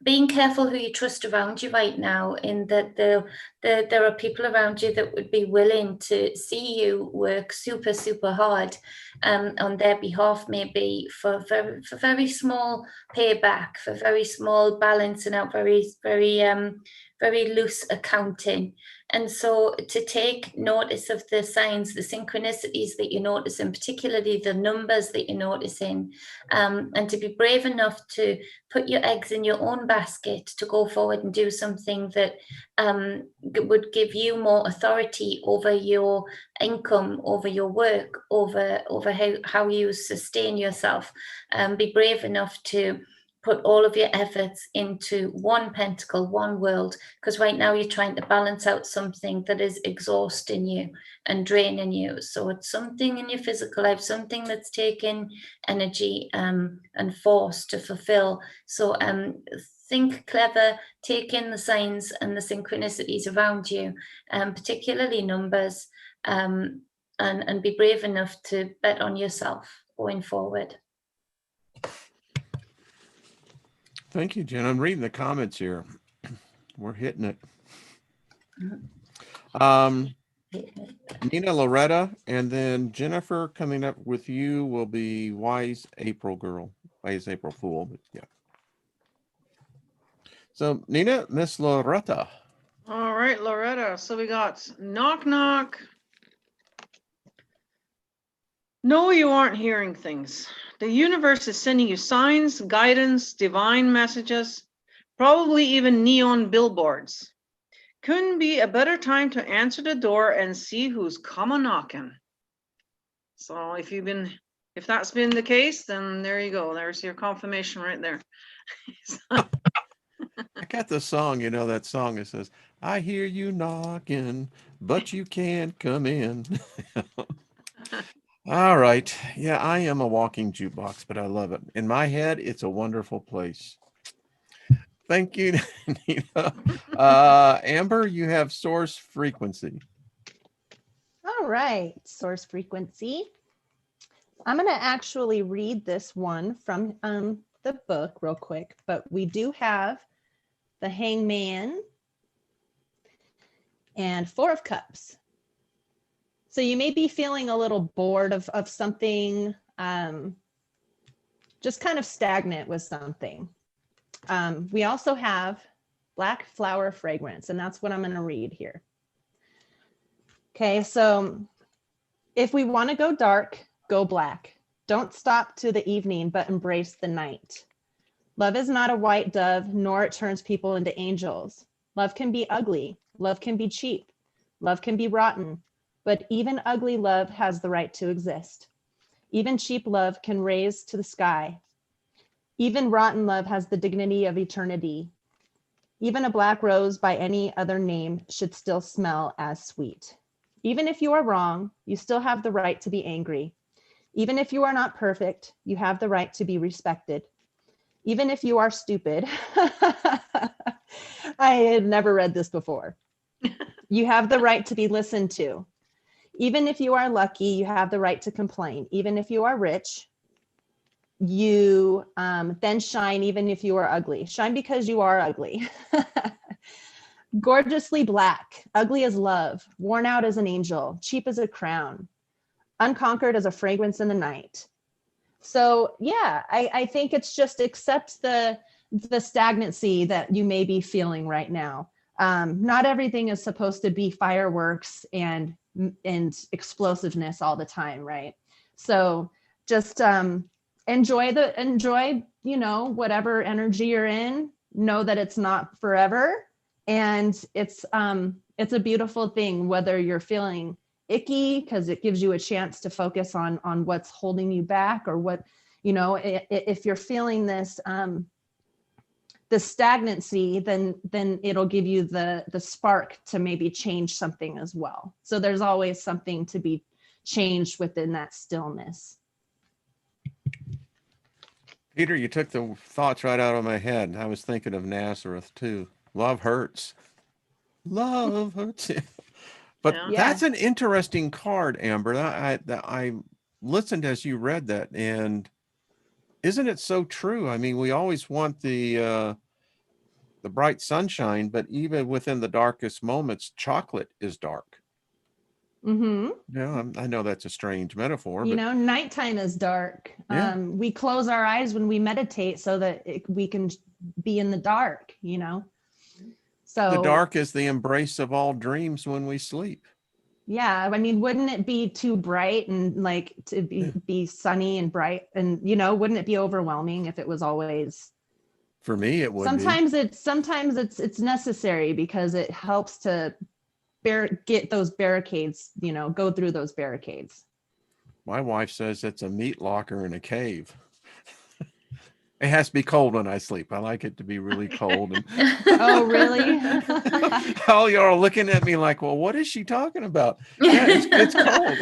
Speaker 4: being careful who you trust around you right now, in that there are people around you that would be willing to see you work super, super hard on their behalf, maybe for very small payback, for very small balancing out, very, very, very loose accounting. And so to take notice of the signs, the synchronicities that you notice, and particularly the numbers that you're noticing, and to be brave enough to put your eggs in your own basket, to go forward and do something that would give you more authority over your income, over your work, over how you sustain yourself. Be brave enough to put all of your efforts into one pentacle, one world, because right now you're trying to balance out something that is exhausting you and draining you. So it's something in your physical life, something that's taking energy and force to fulfill. So think clever, take in the signs and the synchronicities around you, particularly numbers, and be brave enough to bet on yourself going forward.
Speaker 1: Thank you, Jen. I'm reading the comments here. We're hitting it. Nina, Loretta, and then Jennifer coming up with you will be Wise April Girl. Wise April Fool. But yeah. So Nina, Miss Loretta.
Speaker 3: All right, Loretta. So we got knock, knock. No, you aren't hearing things. The universe is sending you signs, guidance, divine messages, probably even neon billboards. Couldn't be a better time to answer the door and see who's come knocking. So if that's been the case, then there you go. There's your confirmation right there.
Speaker 1: I got the song, you know, that song that says, I hear you knocking, but you can't come in. All right. Yeah, I am a walking jukebox, but I love it. In my head, it's a wonderful place. Thank you, Nina. Amber, you have source frequency.
Speaker 2: All right, source frequency. I'm going to actually read this one from the book real quick, but we do have the Hangman and Four of Cups. So you may be feeling a little bored of something, just kind of stagnant with something. We also have Black Flower Fragrance, and that's what I'm going to read here. Okay, so if we want to go dark, go black. Don't stop to the evening, but embrace the night. Love is not a white dove, nor it turns people into angels. Love can be ugly. Love can be cheap. Love can be rotten. But even ugly love has the right to exist. Even cheap love can raise to the sky. Even rotten love has the dignity of eternity. Even a black rose by any other name should still smell as sweet. Even if you are wrong, you still have the right to be angry. Even if you are not perfect, you have the right to be respected. Even if you are stupid, I had never read this before. You have the right to be listened to. Even if you are lucky, you have the right to complain. Even if you are rich, you then shine even if you are ugly. Shine because you are ugly. Gorgeously black, ugly as love, worn out as an angel, cheap as a crown, unconquered as a fragrance in the night. So yeah, I think it's just accept the stagnancy that you may be feeling right now. Not everything is supposed to be fireworks and explosiveness all the time, right? So just enjoy, you know, whatever energy you're in. Know that it's not forever, and it's a beautiful thing, whether you're feeling icky because it gives you a chance to focus on what's holding you back, or what, you know, if you're feeling this the stagnancy, then it'll give you the spark to maybe change something as well. So there's always something to be changed within that stillness.
Speaker 1: Peter, you took the thoughts right out of my head. I was thinking of Nazareth too. Love hurts. Love hurts. But
Speaker 3: Yeah.
Speaker 1: that's an interesting card, Amber. I listened as you read that, and isn't it so true? I mean, we always want the bright sunshine, but even within the darkest moments, chocolate is dark.
Speaker 2: Mm-hmm.
Speaker 1: Yeah, I know that's a strange metaphor.
Speaker 2: You
Speaker 1: but
Speaker 2: know, nighttime is dark.
Speaker 1: Yeah.
Speaker 2: We close our eyes when we meditate so that we can be in the dark, you know. So
Speaker 1: the dark is the embrace of all dreams when we sleep.
Speaker 2: Yeah, I mean, wouldn't it be too bright and like to be sunny and bright, and you know, wouldn't it be overwhelming if it was always?
Speaker 1: For me, it would.
Speaker 2: Sometimes it's necessary because it helps to get those barricades, you know, go through those barricades.
Speaker 1: My wife says it's a meat locker in a cave. It has to be cold when I sleep. I like it to be really cold. And
Speaker 2: Oh, really?
Speaker 1: all y'all are looking at me like, well, what is she talking about? Yeah, it's cold.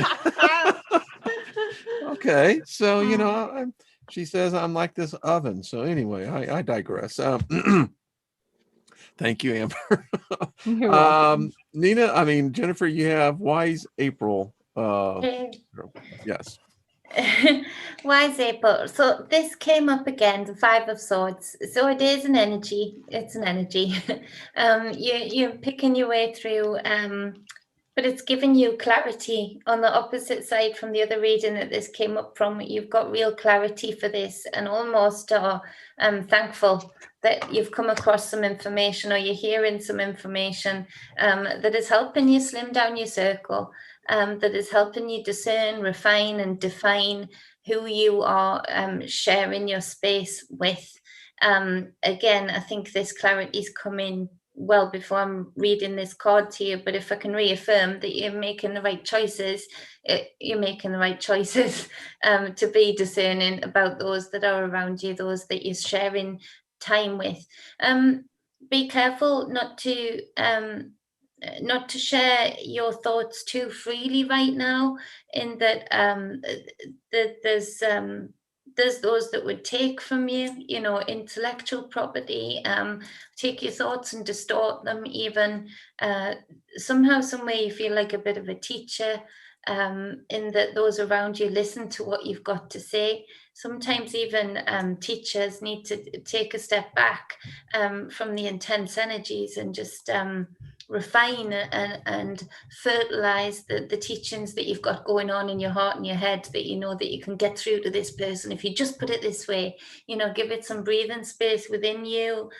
Speaker 1: Okay, so you know, she says I'm like this oven. So anyway, I digress. Thank you, Amber.
Speaker 2: You're welcome.
Speaker 1: Jennifer, you have Wise April. Yes.
Speaker 4: Wise April. So this came up again, the Five of Swords. So it is an energy. It's an energy. You're picking your way through But it's given you clarity on the opposite side from the other reading that this came up from. You've got real clarity for this, and almost are thankful that you've come across some information, or you're hearing some information that is helping you slim down your circle, that is helping you discern, refine, and define who you are sharing your space with. Again, I think this clarity is coming well before I'm reading this card to you, but if I can reaffirm that you're making the right choices, you're making the right choices to be discerning about those that are around you, those that you're sharing time with. Be careful not to share your thoughts too freely right now, in that there's those that would take from you, intellectual property, take your thoughts and distort them even. Somehow, some way you feel like a bit of a teacher, in that those around you listen to what you've got to say. Sometimes even teachers need to take a step back from the intense energies and just refine and fertilize the teachings that you've got going on in your heart and your head, that you know that you can get through to this person if you just put it this way. Give it some breathing space within you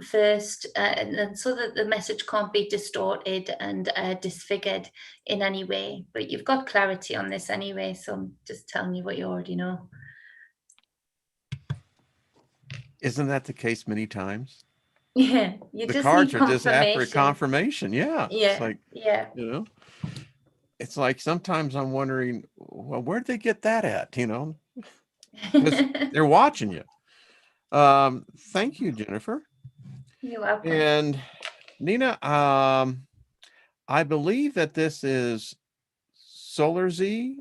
Speaker 4: first, and so that the message can't be distorted and disfigured in any way. But you've got clarity on this anyway, so I'm just telling you what you already know.
Speaker 1: Isn't that the case many times?
Speaker 4: Yeah,
Speaker 1: The cards are just after a confirmation. Yeah.
Speaker 4: Yeah.
Speaker 1: It's like,
Speaker 4: yeah.
Speaker 1: It's like sometimes I'm wondering, well, where'd they get that at? Because they're watching you. Thank you, Jennifer.
Speaker 4: You're welcome.
Speaker 1: And Nina, I believe that this is Solzera,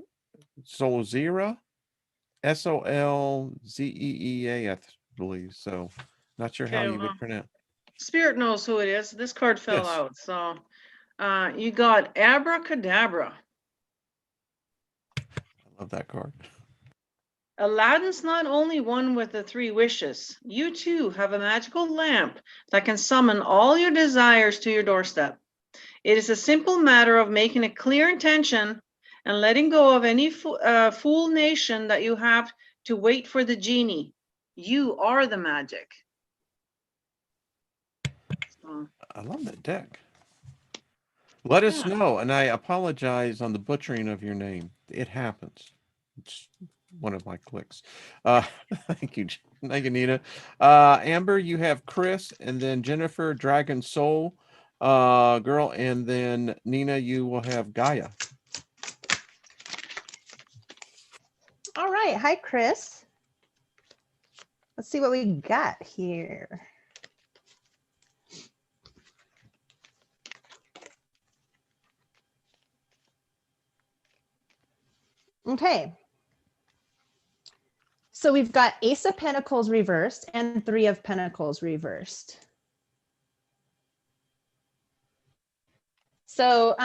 Speaker 1: Solzera, Solzeea, I believe. So not sure how you would pronounce.
Speaker 3: Spirit knows who it is. This card fell
Speaker 1: Yes.
Speaker 3: out. So you got Abracadabra.
Speaker 1: I love that card.
Speaker 3: Aladdin's not only one with the 3 wishes. You too have a magical lamp that can summon all your desires to your doorstep. It is a simple matter of making a clear intention and letting go of any fool nation that you have to wait for the genie. You are the magic.
Speaker 1: I love that deck. Let us know, and I apologize on the butchering of your name. It happens. It's one of my clicks. Thank you, Nina. Amber, you have Chris, and then Jennifer, Dragon Soul girl, and then Nina, you will have Gaia.
Speaker 2: All right. Hi, Chris. Let's see what we got here. Okay. So we've got Ace of Pentacles reversed and 3 of Pentacles reversed. So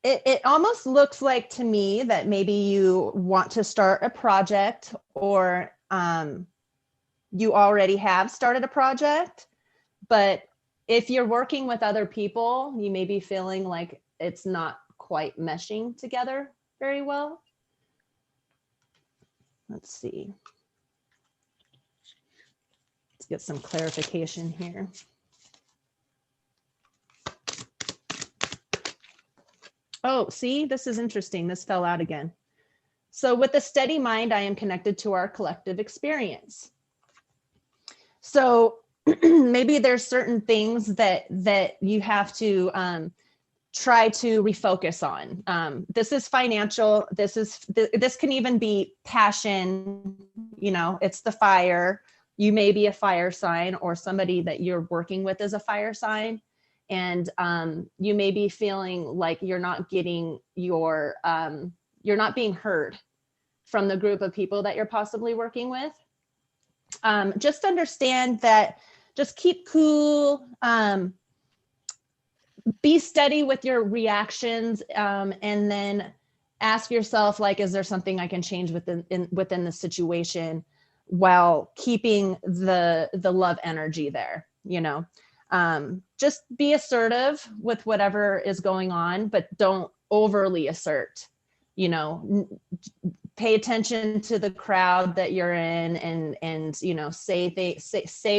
Speaker 2: it almost looks like to me that maybe you want to start a project, or you already have started a project, but if you're working with other people, you may be feeling like it's not quite meshing together very well. Let's see. Let's get some clarification here. Oh, see, this is interesting. This fell out again. So with a steady mind, I am connected to our collective experience. So maybe there's certain things that you have to try to refocus on. This is financial. This can even be passion. It's the fire. You may be a fire sign, or somebody that you're working with is a fire sign. And you may be feeling like you're not getting you're not being heard from the group of people that you're possibly working with. Just understand that, just keep cool, be steady with your reactions, and then ask yourself, like, is there something I can change within the situation while keeping the love energy there, Just be assertive with whatever is going on, but don't overly assert. You know, pay attention to the crowd that you're in, and you know, say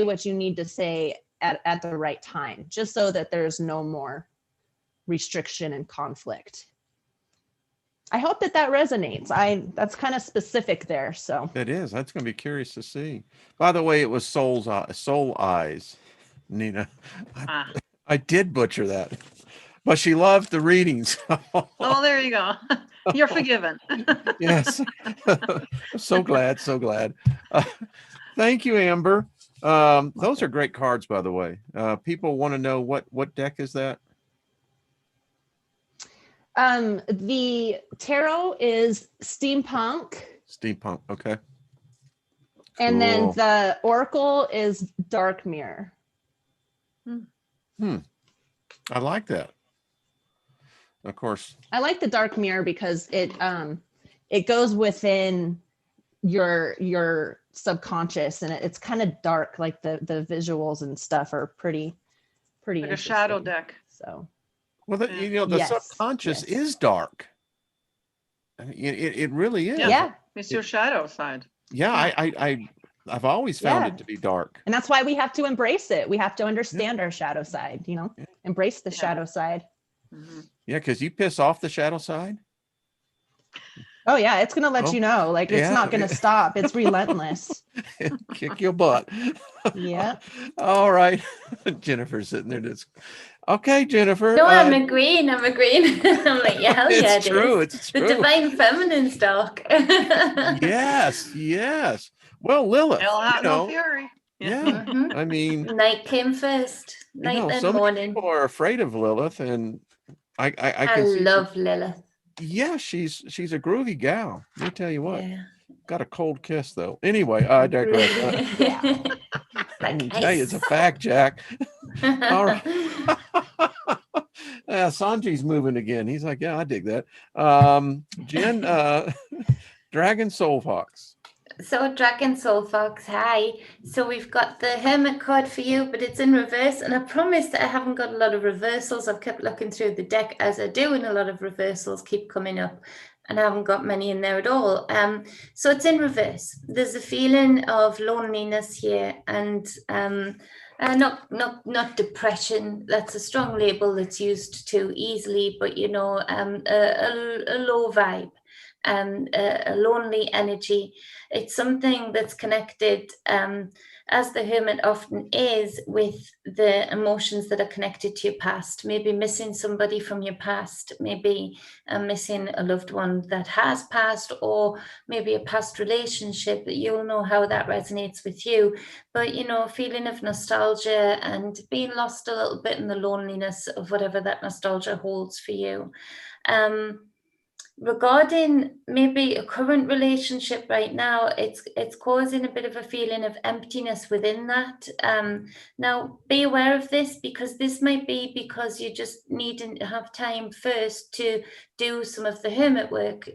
Speaker 2: what you need to say at the right time, just so that there's no more restriction and conflict. I hope that resonates. That's kind of specific there. So
Speaker 1: It is. That's going to be curious to see. By the way, it was soul eyes, Nina.
Speaker 3: Ah.
Speaker 1: I did butcher that, but she loved the readings.
Speaker 3: Oh, there you go. You're forgiven.
Speaker 1: Yes. So glad. Thank you, Amber. Those are great cards, by the way. People want to know what deck is that?
Speaker 2: The tarot is steampunk.
Speaker 1: Steampunk. Okay.
Speaker 2: And then
Speaker 1: Cool.
Speaker 2: the oracle is dark mirror.
Speaker 1: I like that. Of course.
Speaker 2: I like the dark mirror because it goes within your subconscious, and it's kind of dark. Like the visuals and stuff are pretty
Speaker 3: Like a shadow
Speaker 2: interesting.
Speaker 3: deck.
Speaker 2: So
Speaker 1: Well, the
Speaker 2: Yes,
Speaker 1: subconscious
Speaker 2: yes.
Speaker 1: is dark. It really is.
Speaker 2: yeah.
Speaker 3: It's your shadow side.
Speaker 1: Yeah, I've always found
Speaker 2: Yeah.
Speaker 1: it to be dark.
Speaker 2: And that's why we have to embrace it. We have to understand our shadow side, you know,
Speaker 1: Yeah.
Speaker 2: embrace the
Speaker 3: Yeah.
Speaker 2: shadow side.
Speaker 3: Mhm.
Speaker 1: Yeah, because you piss off the shadow side.
Speaker 2: Oh yeah, it's gonna let
Speaker 1: Oh,
Speaker 2: you know. Like it's
Speaker 1: yeah.
Speaker 2: not gonna stop. It's relentless.
Speaker 1: Kick your butt.
Speaker 2: Yeah.
Speaker 1: All right. Jennifer's sitting there. Okay, Jennifer.
Speaker 4: No, I'm agreeing. I'm like, yeah, hell yeah,
Speaker 1: it's true.
Speaker 4: it is.
Speaker 1: It's
Speaker 4: The
Speaker 1: true.
Speaker 4: divine feminine's dark.
Speaker 1: Yes. Well, Lilith,
Speaker 3: Hell
Speaker 1: you
Speaker 3: hat, no
Speaker 1: know,
Speaker 3: fury.
Speaker 1: yeah.
Speaker 4: Mhm.
Speaker 1: I mean,
Speaker 4: Night came first.
Speaker 1: you
Speaker 4: Night
Speaker 1: know,
Speaker 4: then
Speaker 1: so many
Speaker 4: morning.
Speaker 1: people are afraid of Lilith, and I
Speaker 4: I
Speaker 1: can see.
Speaker 4: love Lilith.
Speaker 1: Yeah, she's a groovy gal. Let me tell you what.
Speaker 4: Yeah.
Speaker 1: Got a cold kiss though. Anyway, I digress.
Speaker 2: Yeah.
Speaker 1: I can tell you it's a fact, Jack. All right. Sanji's moving again. He's like, yeah, I dig that. Jen, Dragon Soul Fox.
Speaker 4: So Dragon Soul Fox, hi. So we've got the Hermit card for you, but it's in reverse. And I promise that I haven't got a lot of reversals. I've kept looking through the deck as I do, and a lot of reversals keep coming up. And I haven't got many in there at all. So it's in reverse. There's a feeling of loneliness here, and not depression. That's a strong label that's used too easily, but you know, a low vibe. A lonely energy. It's something that's connected, as the Hermit often is, with the emotions that are connected to your past. Maybe missing somebody from your past, maybe missing a loved one that has passed, or maybe a past relationship. You'll know how that resonates with you. But, you know, a feeling of nostalgia and being lost a little bit in the loneliness of whatever that nostalgia holds for you. Regarding maybe a current relationship right now, it's causing a bit of a feeling of emptiness within that. Now, be aware of this, because this might be because you just need to have time first to do some of the hermit work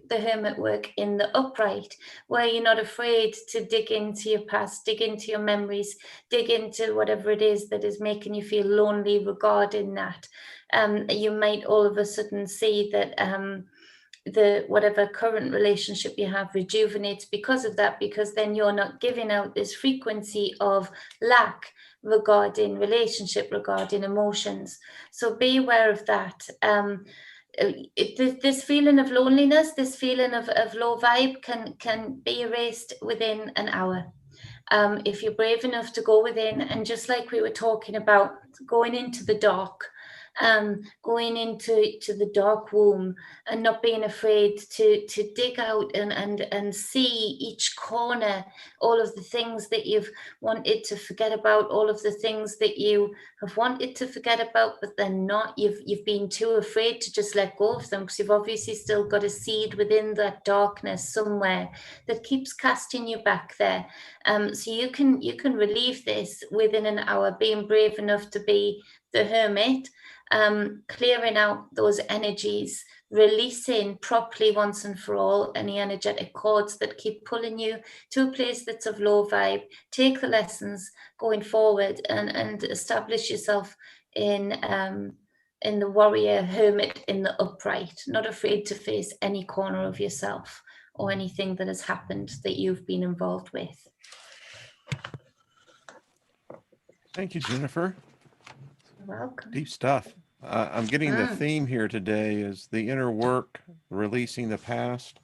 Speaker 4: in the upright, where you're not afraid to dig into your past, dig into your memories, dig into whatever it is that is making you feel lonely regarding that. You might all of a sudden see that the whatever current relationship you have rejuvenates because of that, because then you're not giving out this frequency of lack regarding relationship, regarding emotions. So be aware of that. This feeling of loneliness, this feeling of low vibe can be erased within an hour. If you're brave enough to go within, and just like we were talking about, going into the dark, going into the dark womb, and not being afraid to dig out and see each corner, all of the things that you've wanted to forget about, all of the things that you have wanted to forget about, but then not, you've been too afraid to just let go of them, because you've obviously still got a seed within that darkness somewhere that keeps casting you back there. So you can relieve this within an hour, being brave enough to be the Hermit, clearing out those energies, releasing properly once and for all any energetic cords that keep pulling you to a place that's of low vibe. Take the lessons going forward and establish yourself in the warrior hermit, in the upright, not afraid to face any corner of yourself or anything that has happened that you've been involved with.
Speaker 1: Thank you, Jennifer.
Speaker 4: You're welcome.
Speaker 1: Deep stuff. I'm getting the theme here today is the inner work, releasing the past.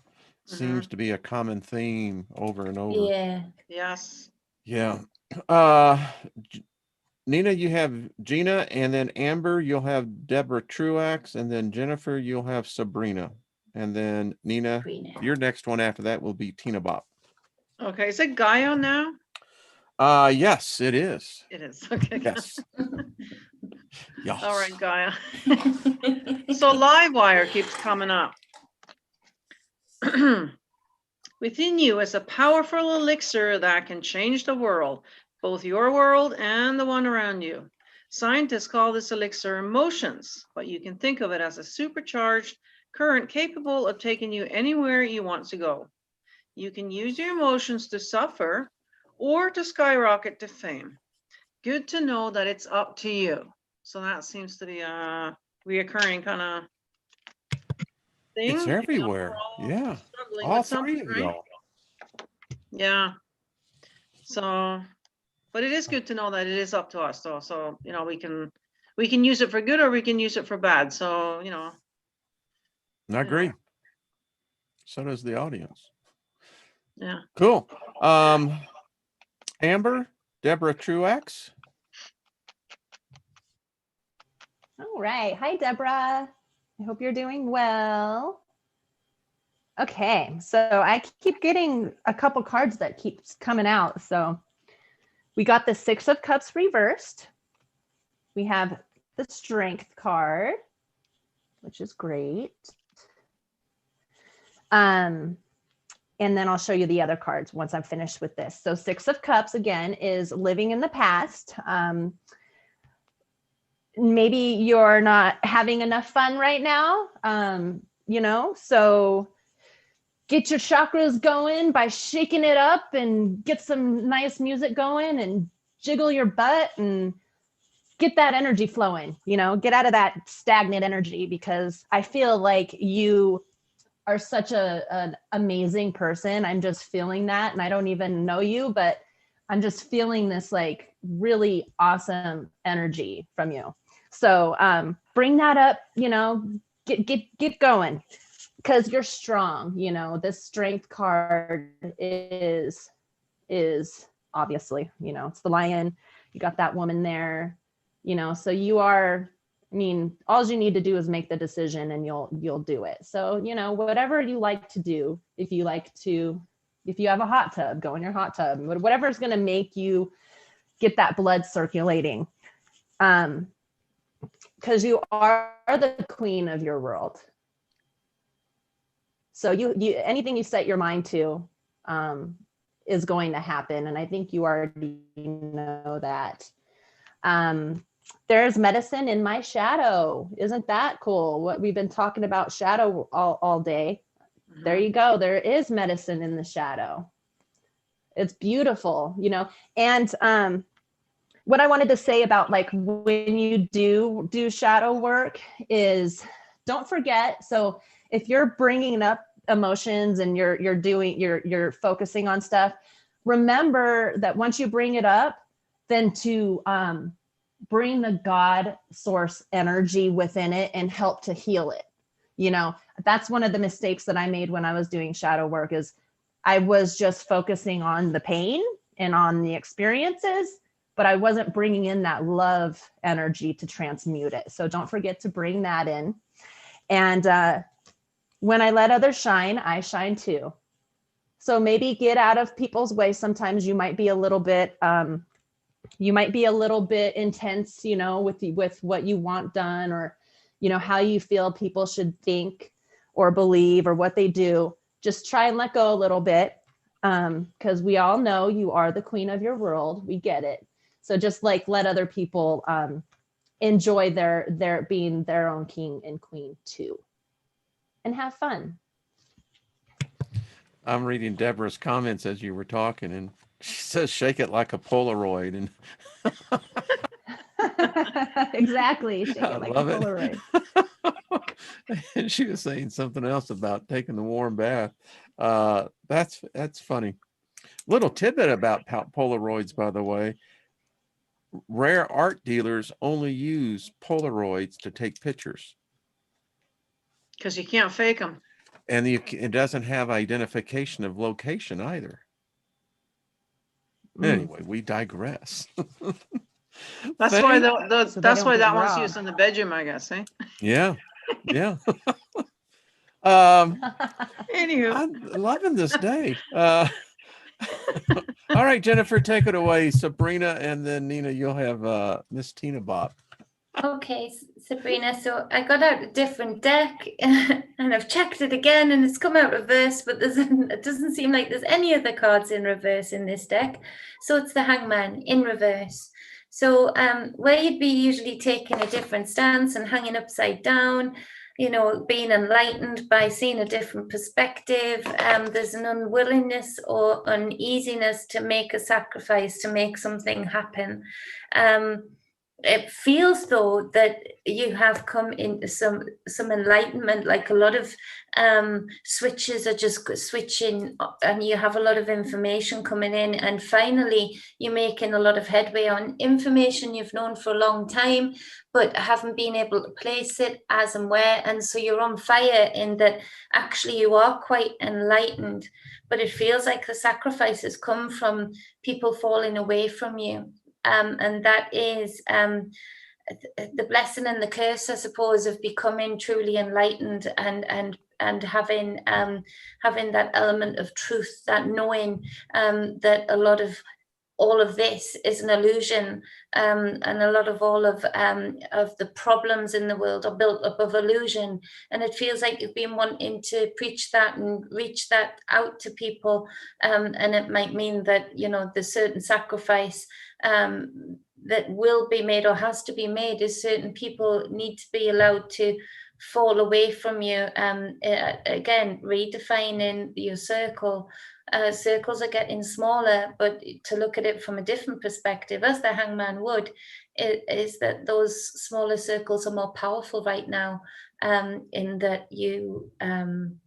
Speaker 1: Seems to be a common theme over and over.
Speaker 4: Yeah.
Speaker 3: Yes.
Speaker 1: Yeah. Nina, you have Gina, and then Amber, you'll have Deborah Truax, and then Jennifer, you'll have Sabrina. And then Nina,
Speaker 4: Sabrina.
Speaker 1: your next one after that will be Tina Bob.
Speaker 3: Okay. Is it Gaia now?
Speaker 1: Yes, it is.
Speaker 3: It is. Okay.
Speaker 1: Yes. Yes.
Speaker 3: All right, Gaia. So Livewire keeps coming up. Within you is a powerful elixir that can change the world, both your world and the one around you. Scientists call this elixir emotions, but you can think of it as a supercharged current capable of taking you anywhere you want to go. You can use your emotions to suffer or to skyrocket to fame. Good to know that it's up to you. So that seems to be a reoccurring kind of thing.
Speaker 1: It's everywhere. Yeah. All three of y'all.
Speaker 3: Yeah. So, but it is good to know that it is up to us though. So, you know, we can use it for good or we can use it for bad. So, you know.
Speaker 1: I agree. So does the audience.
Speaker 3: Yeah.
Speaker 1: Cool. Amber, Deborah Truax.
Speaker 2: All right. Hi, Deborah. I hope you're doing well. Okay, so I keep getting a couple cards that keeps coming out. So we got the Six of Cups reversed. We have the Strength card, which is great. And then I'll show you the other cards once I'm finished with this. So Six of Cups, again, is living in the past. Maybe you're not having enough fun right now, you know, so get your chakras going by shaking it up and get some nice music going and jiggle your butt and get that energy flowing, you know, get out of that stagnant energy, because I feel like you are such an amazing person. I'm just feeling that, and I don't even know you, but I'm just feeling this like really awesome energy from you. So bring that up, you know, get going, because you're strong. You know, this Strength card is obviously, you know, it's the lion. You got that woman there, you know, so you are, I mean, all you need to do is make the decision and you'll do it. So, you know, whatever you like to do, if you have a hot tub, go in your hot tub, whatever is going to make you get that blood circulating. Because you are the queen of your world. So you anything you set your mind to is going to happen. And I think you already know that. There's medicine in my shadow. Isn't that cool? What we've been talking about shadow all day. There you go. There is medicine in the shadow. It's beautiful, you know. And what I wanted to say about like when you do shadow work is don't forget. So if you're bringing up emotions and you're focusing on stuff, remember that once you bring it up, then to bring the God source energy within it and help to heal it. You know, that's one of the mistakes that I made when I was doing shadow work, is I was just focusing on the pain and on the experiences, but I wasn't bringing in that love energy to transmute it. So don't forget to bring that in. And when I let others shine, I shine too. So maybe get out of people's way. Sometimes you might be a little bit, intense, you know, with what you want done, or, you know, how you feel people should think or believe or what they do. Just try and let go a little bit, because we all know you are the queen of your world. We get it. So just like let other people enjoy their being their own king and queen too, and have fun.
Speaker 1: I'm reading Deborah's comments as you were talking, and she says, "Shake it like a Polaroid," and
Speaker 2: Exactly. Shake
Speaker 1: I
Speaker 2: it like a
Speaker 1: love it.
Speaker 2: Polaroid.
Speaker 1: And she was saying something else about taking the warm bath. That's funny. Little tidbit about Polaroids, by the way. Rare art dealers only use Polaroids to take pictures,
Speaker 3: Because you can't fake them.
Speaker 1: and it doesn't have identification of location either. Anyway, we digress.
Speaker 3: That's why
Speaker 2: So they
Speaker 3: that's
Speaker 2: don't
Speaker 3: why
Speaker 2: get
Speaker 3: that one's
Speaker 2: robbed.
Speaker 3: used in the bedroom, I guess, eh?
Speaker 1: Yeah, yeah.
Speaker 3: Anywho.
Speaker 1: I'm loving this day. All right, Jennifer, take it away. Sabrina, and then Nina, you'll have Miss Tina Bob.
Speaker 4: Okay, Sabrina, so I got out a different deck and I've checked it again and it's come out reverse, but it doesn't seem like there's any other cards in reverse in this deck. So it's the Hangman in reverse. So where you'd be usually taking a different stance and hanging upside down, you know, being enlightened by seeing a different perspective, there's an unwillingness or uneasiness to make a sacrifice, to make something happen. It feels though that you have come into some enlightenment, like a lot of switches are just switching and you have a lot of information coming in, and finally you're making a lot of headway on information you've known for a long time but haven't been able to place it as and where, and so you're on fire in that actually you are quite enlightened, but it feels like the sacrifices come from people falling away from you. And that is the blessing and the curse, I suppose, of becoming truly enlightened and having that element of truth, that knowing that a lot of all of this is an illusion, and a lot of all of the problems in the world are built up of illusion. And it feels like you've been wanting to preach that and reach that out to people, and it might mean that, you know, there's certain sacrifice that will be made or has to be made, is certain people need to be allowed to fall away from you. Again, redefining your circle. Circles are getting smaller, but to look at it from a different perspective, as the Hangman would, is that those smaller circles are more powerful right now, in that you can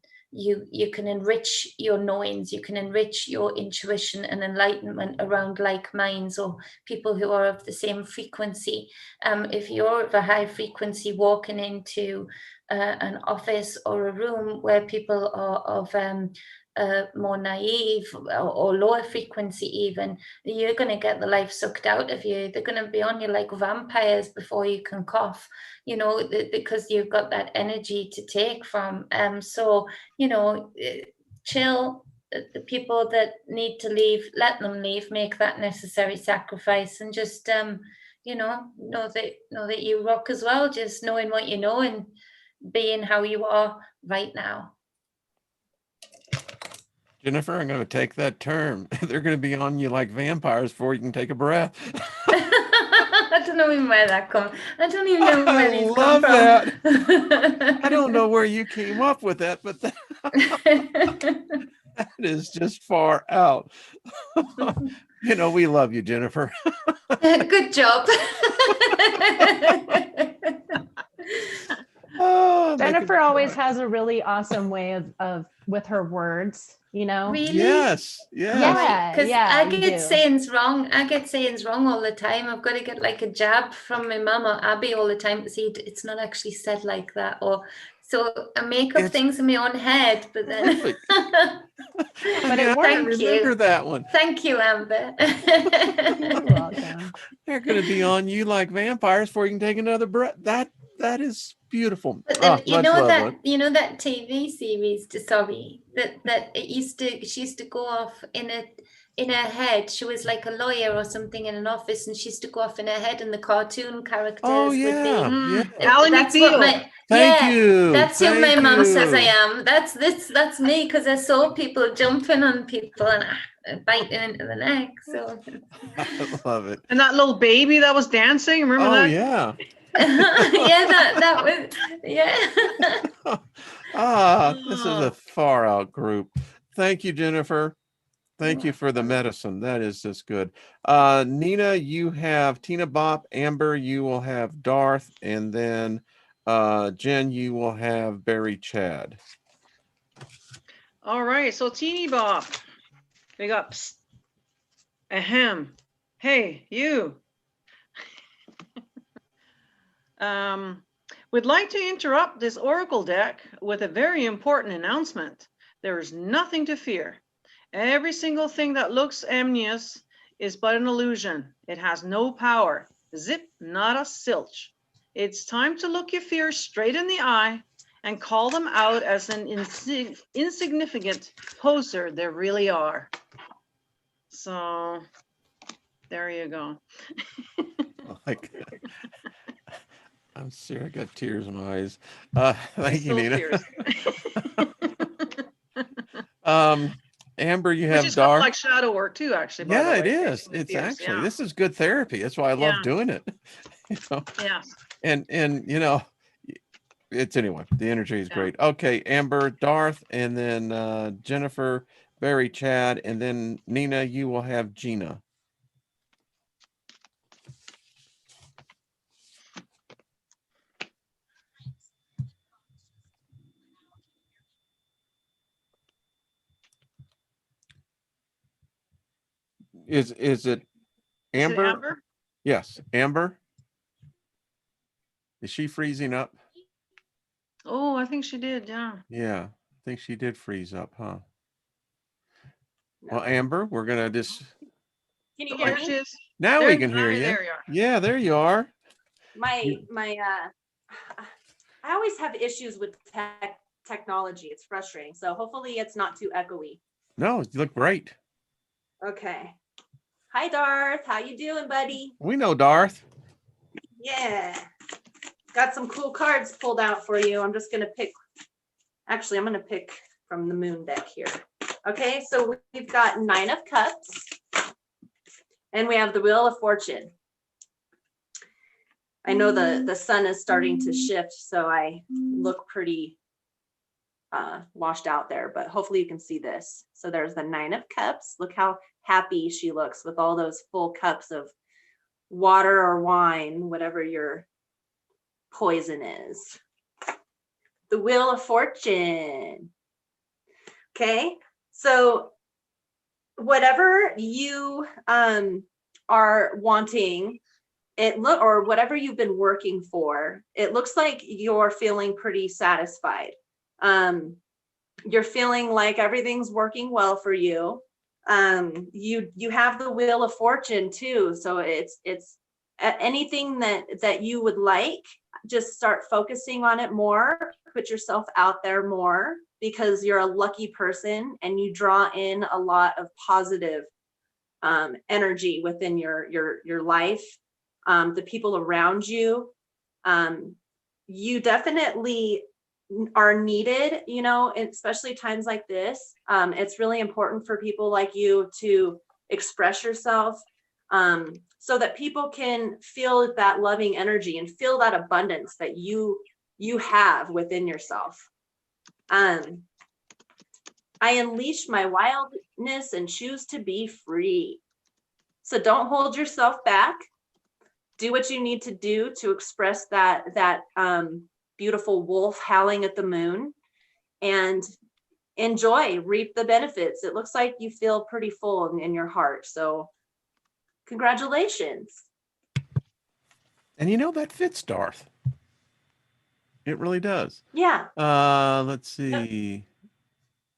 Speaker 4: enrich your knowings, you can enrich your intuition and enlightenment around like minds or people who are of the same frequency. If you're of a high frequency walking into an office or a room where people are of more naive or lower frequency even, you're going to get the life sucked out of you. They're going to be on you like vampires before you can cough, you know, because you've got that energy to take from. So, you know, chill. The people that need to leave, let them leave, make that necessary sacrifice, and just you know that you rock as well, just knowing what you know and being how you are right now.
Speaker 1: Jennifer, I'm going to take that term. They're going to be on you like vampires before you can take a breath.
Speaker 4: I don't know even where that comes. I don't even know where these come
Speaker 1: love
Speaker 4: from.
Speaker 1: that. I don't know where you came up with that, but that is just far out. You know, we love you, Jennifer.
Speaker 4: Good job.
Speaker 1: Oh,
Speaker 2: Jennifer always has a really awesome way of with her words, you know.
Speaker 4: Really?
Speaker 1: Yes.
Speaker 2: Yeah,
Speaker 4: Because
Speaker 2: yeah,
Speaker 4: I
Speaker 2: you
Speaker 4: get
Speaker 2: do.
Speaker 4: sayings wrong. I get sayings wrong all the time. I've got to get like a jab from my mama Abby all the time to see it's not actually said like that. Or so I make up things in my own head, but then.
Speaker 2: But it works.
Speaker 4: Thank you.
Speaker 1: Remember that one.
Speaker 4: Thank you, Amber.
Speaker 2: You're welcome.
Speaker 1: They're going to be on you like vampires before you can take another breath. That is beautiful.
Speaker 4: But then, you
Speaker 1: much
Speaker 4: know
Speaker 1: love,
Speaker 4: that
Speaker 1: love.
Speaker 4: you know that TV series, sorry, that she used to go off in her head. She was like a lawyer or something in an office, and she used to go off in her head, and the cartoon characters
Speaker 1: Oh,
Speaker 4: would
Speaker 1: yeah.
Speaker 4: be.
Speaker 3: Ally
Speaker 4: That's
Speaker 3: McBeal.
Speaker 4: what my
Speaker 1: Thank you.
Speaker 4: That's who my
Speaker 1: Thank
Speaker 4: mom says I
Speaker 1: you.
Speaker 4: am. That's me, because I saw people jumping on people and biting into the neck. So
Speaker 1: I love it.
Speaker 3: And that little baby that was dancing, remember
Speaker 1: Oh,
Speaker 3: that?
Speaker 1: yeah.
Speaker 4: Yeah, that was, yeah.
Speaker 1: This is a far out group. Thank you, Jennifer. Thank you for the medicine. That is just good. Nina, you have Tina Bop. Amber, you will have Darth. And then Jen, you will have Barry Chad.
Speaker 3: All right, so Teeny Bop. We got psst, ahem. Hey, you. We'd like to interrupt this oracle deck with a very important announcement. There is nothing to fear. Every single thing that looks ominous is but an illusion. It has no power. Zip, not a silch. It's time to look your fears straight in the eye and call them out as an insignificant poser they really are. So there you go.
Speaker 1: Like, I'm serious. I got tears in my eyes. Thank you, Nina. Amber, you have
Speaker 3: Which is
Speaker 1: Darth.
Speaker 3: like shadow work too, actually. By
Speaker 1: Yeah,
Speaker 3: the way,
Speaker 1: it is. It's
Speaker 3: fears,
Speaker 1: actually, this is good therapy. That's why I love doing it. You know?
Speaker 3: Yeah.
Speaker 1: And you know, it's anyway, the energy is great. Okay, Amber, Darth, and then Jennifer, Barry, Chad, and then Nina, you will have Gina. Is it Amber?
Speaker 3: Amber?
Speaker 1: Yes, Amber. Is she freezing up?
Speaker 3: Oh, I think she did. Yeah.
Speaker 1: Yeah, I think she did freeze up, huh? Well, Amber, we're gonna just.
Speaker 5: Can you hear me?
Speaker 1: Now we can hear you.
Speaker 3: There you are.
Speaker 1: Yeah, there you are.
Speaker 5: I always have issues with technology. It's frustrating. So hopefully it's not too echoey.
Speaker 1: No, you look great.
Speaker 5: Okay. Hi, Darth. How you doing, buddy?
Speaker 1: We know Darth.
Speaker 5: Yeah. Got some cool cards pulled out for you. I'm just going to pick. Actually, I'm going to pick from the moon deck here. Okay, so we've got 9 of Cups. And we have the Wheel of Fortune. I know the sun is starting to shift, so I look pretty washed out there, but hopefully you can see this. So there's the 9 of Cups. Look how happy she looks with all those full cups of water or wine, whatever your poison is. The Wheel of Fortune. Okay, so whatever you are wanting, or whatever you've been working for, it looks like you're feeling pretty satisfied. You're feeling like everything's working well for you. You have the Wheel of Fortune too, so it's anything that you would like, just start focusing on it more, put yourself out there more, because you're a lucky person and you draw in a lot of positive energy within your life. The people around you, you definitely are needed, you know, especially times like this. It's really important for people like you to express yourself, so that people can feel that loving energy and feel that abundance that you have within yourself. I unleash my wildness and choose to be free. So don't hold yourself back. Do what you need to do to express that beautiful wolf howling at the moon, and enjoy, reap the benefits. It looks like you feel pretty full in your heart. So congratulations.
Speaker 1: And you know, that fits Darth. It really does.
Speaker 5: Yeah.
Speaker 1: Let's see.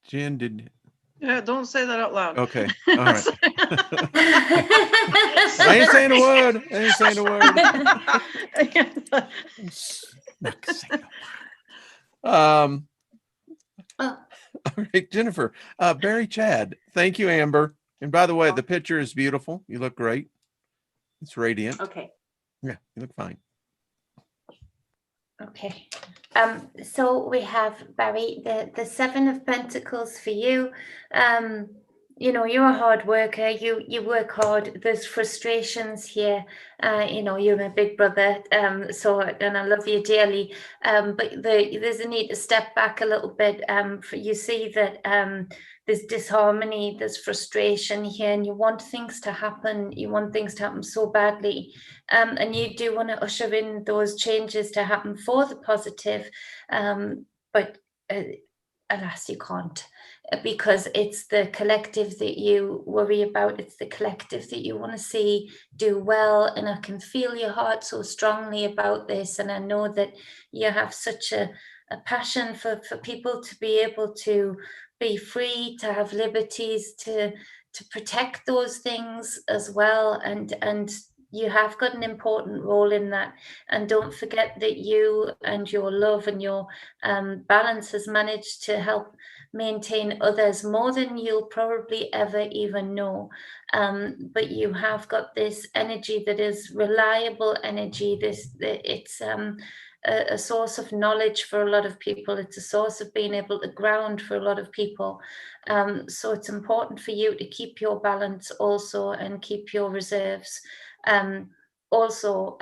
Speaker 1: Jen, did.
Speaker 3: Yeah, don't say that out loud.
Speaker 1: Okay. All right. I ain't saying a word. I ain't saying a word. Not saying a word. All right, Jennifer. Barry Chad. Thank you, Amber. And by the way, the picture is beautiful. You look great. It's radiant.
Speaker 5: Okay.
Speaker 1: Yeah, you look fine.
Speaker 4: Okay. So we have, Barry, the 7 of Pentacles for you. you know, you're a hard worker. You work hard. There's frustrations here. You know, you're my big brother. So, and I love you dearly. But there's a need to step back a little bit. You see that there's disharmony, there's frustration here, and you want things to happen. You want things to happen so badly, and you do want to usher in those changes to happen for the positive. But alas, you can't, because it's the collective that you worry about. It's the collective that you want to see do well. And I can feel your heart so strongly about this. And I know that you have such a passion for people to be able to be free, to have liberties, to protect those things as well. And you have got an important role in that. And don't forget that you and your love and your balance has managed to help maintain others more than you'll probably ever even know. But you have got this energy that is reliable energy. It's a source of knowledge for a lot of people. It's a source of being able to ground for a lot of people. So it's important for you to keep your balance also, and keep your reserves. Also,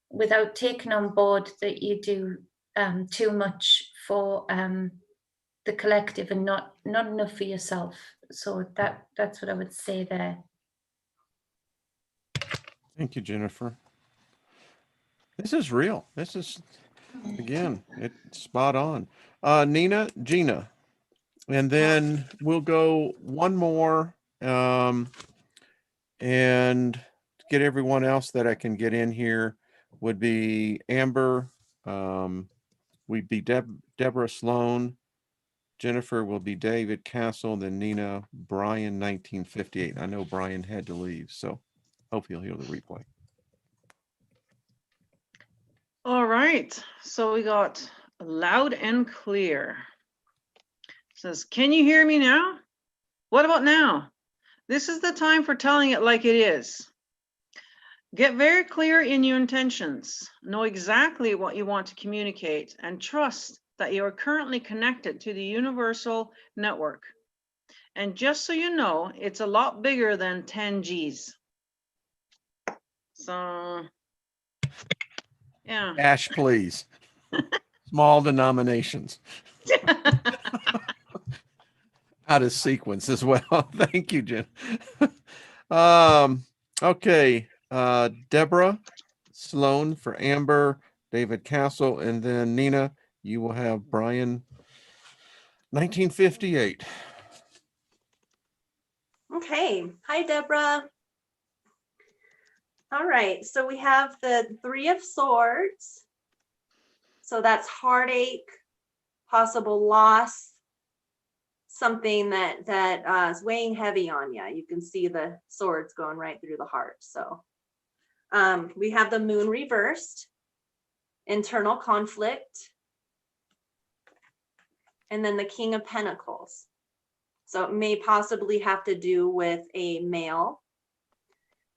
Speaker 4: without taking on board that you do too much for the collective and not enough for yourself. So that's what I would say there.
Speaker 1: Thank you, Jennifer. This is real. This is, again, it's spot on. Gina, and then we'll go one more, and to get everyone else that I can get in here would be Amber, we'd be Deborah Sloan, Jennifer will be David Castle, then Nina, Brian, 1958. I know Brian had to leave, so hope he'll hear the replay.
Speaker 3: All right, so we got loud and clear. It says, can you hear me now? What about now? This is the time for telling it like it is. Get very clear in your intentions. Know exactly what you want to communicate, and trust that you are currently connected to the universal network. And just so you know, it's a lot bigger than 10 Gs. So, yeah.
Speaker 1: Ash, please. Small denominations. Out of sequence as well. Thank you, Jen. Okay. Deborah Sloan for Amber, David Castle, and then Nina, you will have Brian, 1958.
Speaker 5: Okay. Hi, Deborah. All right. So we have the Three of Swords. So that's heartache, possible loss, something that is weighing heavy on you. You can see the swords going right through the heart. So we have the Moon reversed, internal conflict, and then the King of Pentacles. So it may possibly have to do with a male,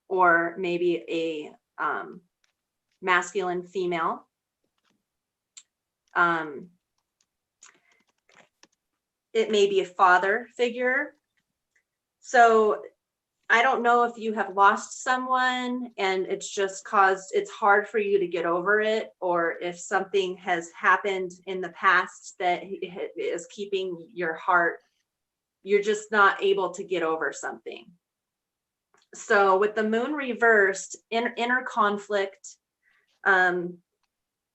Speaker 5: or maybe a masculine female. It may be a father figure. So I don't know if you have lost someone and it's hard for you to get over it, or if something has happened in the past that is keeping your heart, you're just not able to get over something. So with the Moon reversed, inner conflict,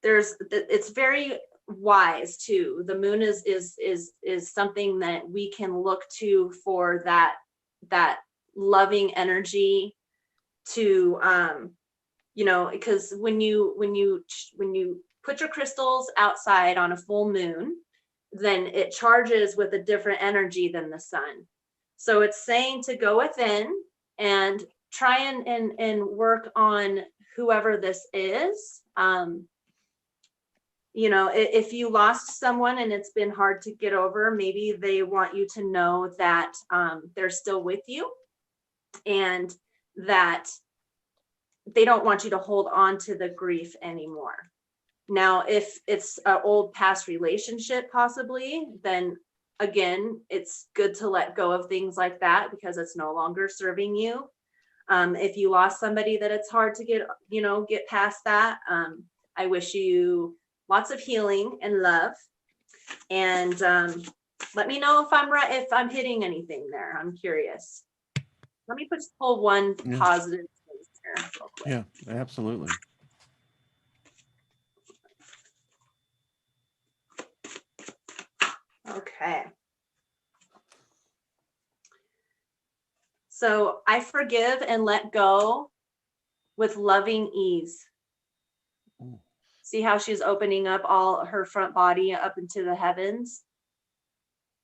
Speaker 5: it's very wise too. The Moon is something that we can look to for that loving energy to because when you put your crystals outside on a full moon, then it charges with a different energy than the sun. So it's saying to go within and try and work on whoever this is. If you lost someone and it's been hard to get over, maybe they want you to know that they're still with you, and that they don't want you to hold on to the grief anymore. Now, if it's an old past relationship, possibly, then again, it's good to let go of things like that because it's no longer serving you. If you lost somebody that it's hard to get past that, I wish you lots of healing and love. And let me know if I'm hitting anything there. I'm curious. Let me pull one positive thing here real quick.
Speaker 1: Yeah, absolutely.
Speaker 5: Okay. So I forgive and let go with loving ease. See how she's opening up all her front body up into the heavens?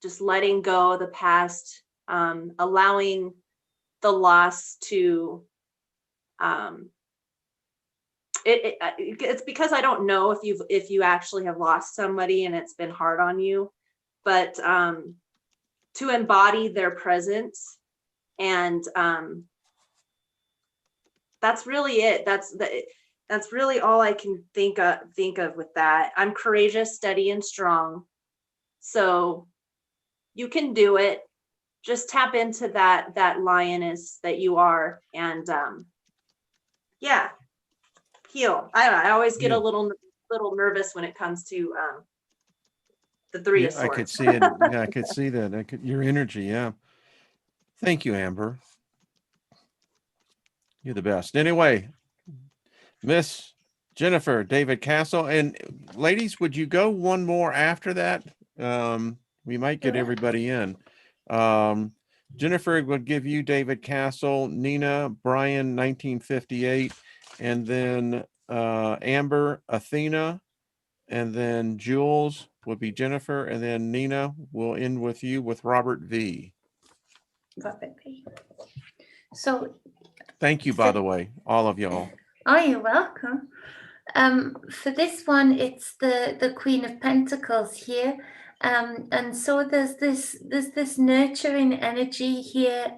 Speaker 5: Just letting go of the past, allowing the loss to, it's because I don't know if you actually have lost somebody and it's been hard on you, but to embody their presence. And that's really it. That's really all I can think of with that. I'm courageous, steady, and strong. So you can do it. Just tap into that lioness that you are, and yeah, heal. I always get a little nervous when it comes to the Three of Swords.
Speaker 1: I could see it. Yeah, I could see that. Your energy. Yeah. Thank you, Amber. You're the best. Anyway, Miss Jennifer, David Castle, and ladies, would you go one more after that? We might get everybody in. Jennifer would give you David Castle, Nina, Brian, 1958, and then Amber, Athena, and then Jules would be Jennifer, and then Nina will end with you with Robert V.
Speaker 4: Robert V. So
Speaker 1: thank you, by the way, all of y'all.
Speaker 4: Oh, you're welcome. For this one, it's the Queen of Pentacles here. And so there's this nurturing energy here,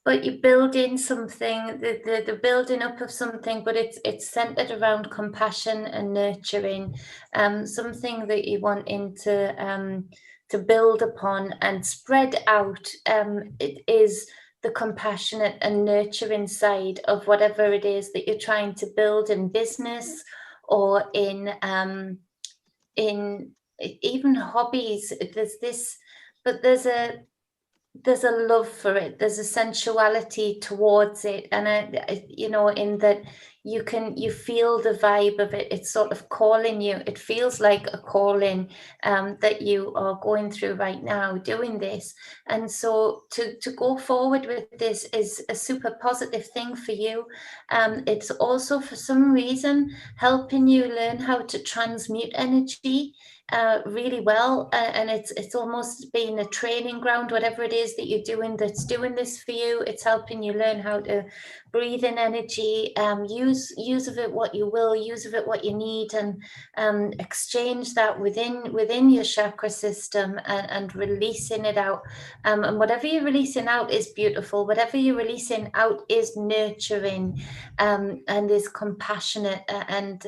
Speaker 4: but you're building something, the building up of something, but it's centered around compassion and nurturing, something that you're wanting to build upon and spread out. It is the compassionate and nurturing side of whatever it is that you're trying to build in business or in even hobbies. There's this, but there's a love for it. There's a sensuality towards it, and in that you feel the vibe of it. It's sort of calling you. It feels like a calling that you are going through right now, doing this. And so to go forward with this is a super positive thing for you. It's also, for some reason, helping you learn how to transmute energy really well, and it's almost being a training ground. Whatever it is that you're doing that's doing this for you, it's helping you learn how to breathe in energy, use of it what you will, use of it what you need, and exchange that within your chakra system, and releasing it out. And whatever you're releasing out is beautiful. Whatever you're releasing out is nurturing, and is compassionate, and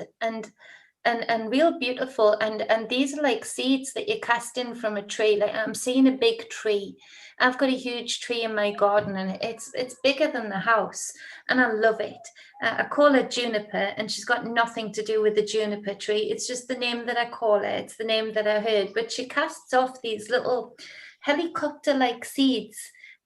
Speaker 4: real beautiful. And these are like seeds that you're casting from a tree. Like, I'm seeing a big tree. I've got a huge tree in my garden, and it's bigger than the house, and I love it. I call her Juniper, and she's got nothing to do with the juniper tree. It's just the name that I call her. It's the name that I heard. But she casts off these little helicopter-like seeds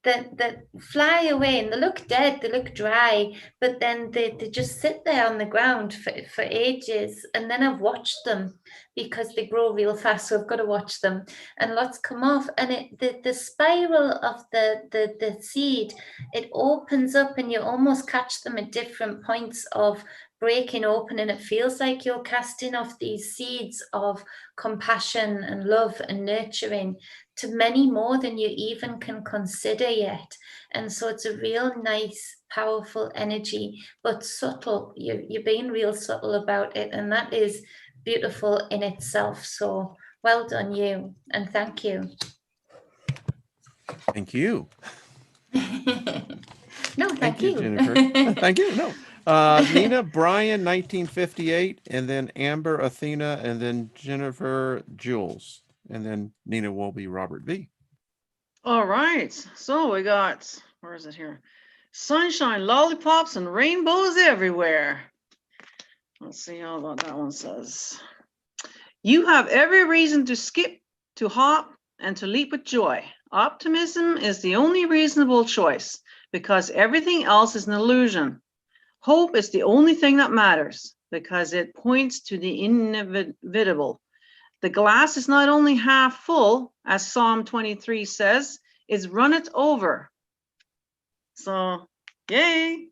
Speaker 4: that fly away, and they look dead, they look dry, but then they just sit there on the ground for ages. And then I've watched them, because they grow real fast, so I've got to watch them, and lots come off, and the spiral of the seed, it opens up, and you almost catch them at different points of breaking open, and it feels like you're casting off these seeds of compassion and love and nurturing to many more than you even can consider yet. And so it's a real nice, powerful energy, but subtle. You're being real subtle about it, and that is beautiful in itself. So well done, you, and thank you.
Speaker 1: Thank you.
Speaker 4: No, thank you,
Speaker 1: Jennifer. Thank you. No. Nina, Brian, 1958, and then Amber, Athena, and then Jennifer, Jules. and then Nina will be Robert V.
Speaker 3: All right. So we got, where is it here? Sunshine, lollipops, and rainbows everywhere. Let's see how about that one says. You have every reason to skip, to hop, and to leap with joy. Optimism is the only reasonable choice because everything else is an illusion. Hope is the only thing that matters because it points to the inevitable. The glass is not only half full, as Psalm 23 says, it's runneth over. So, yay.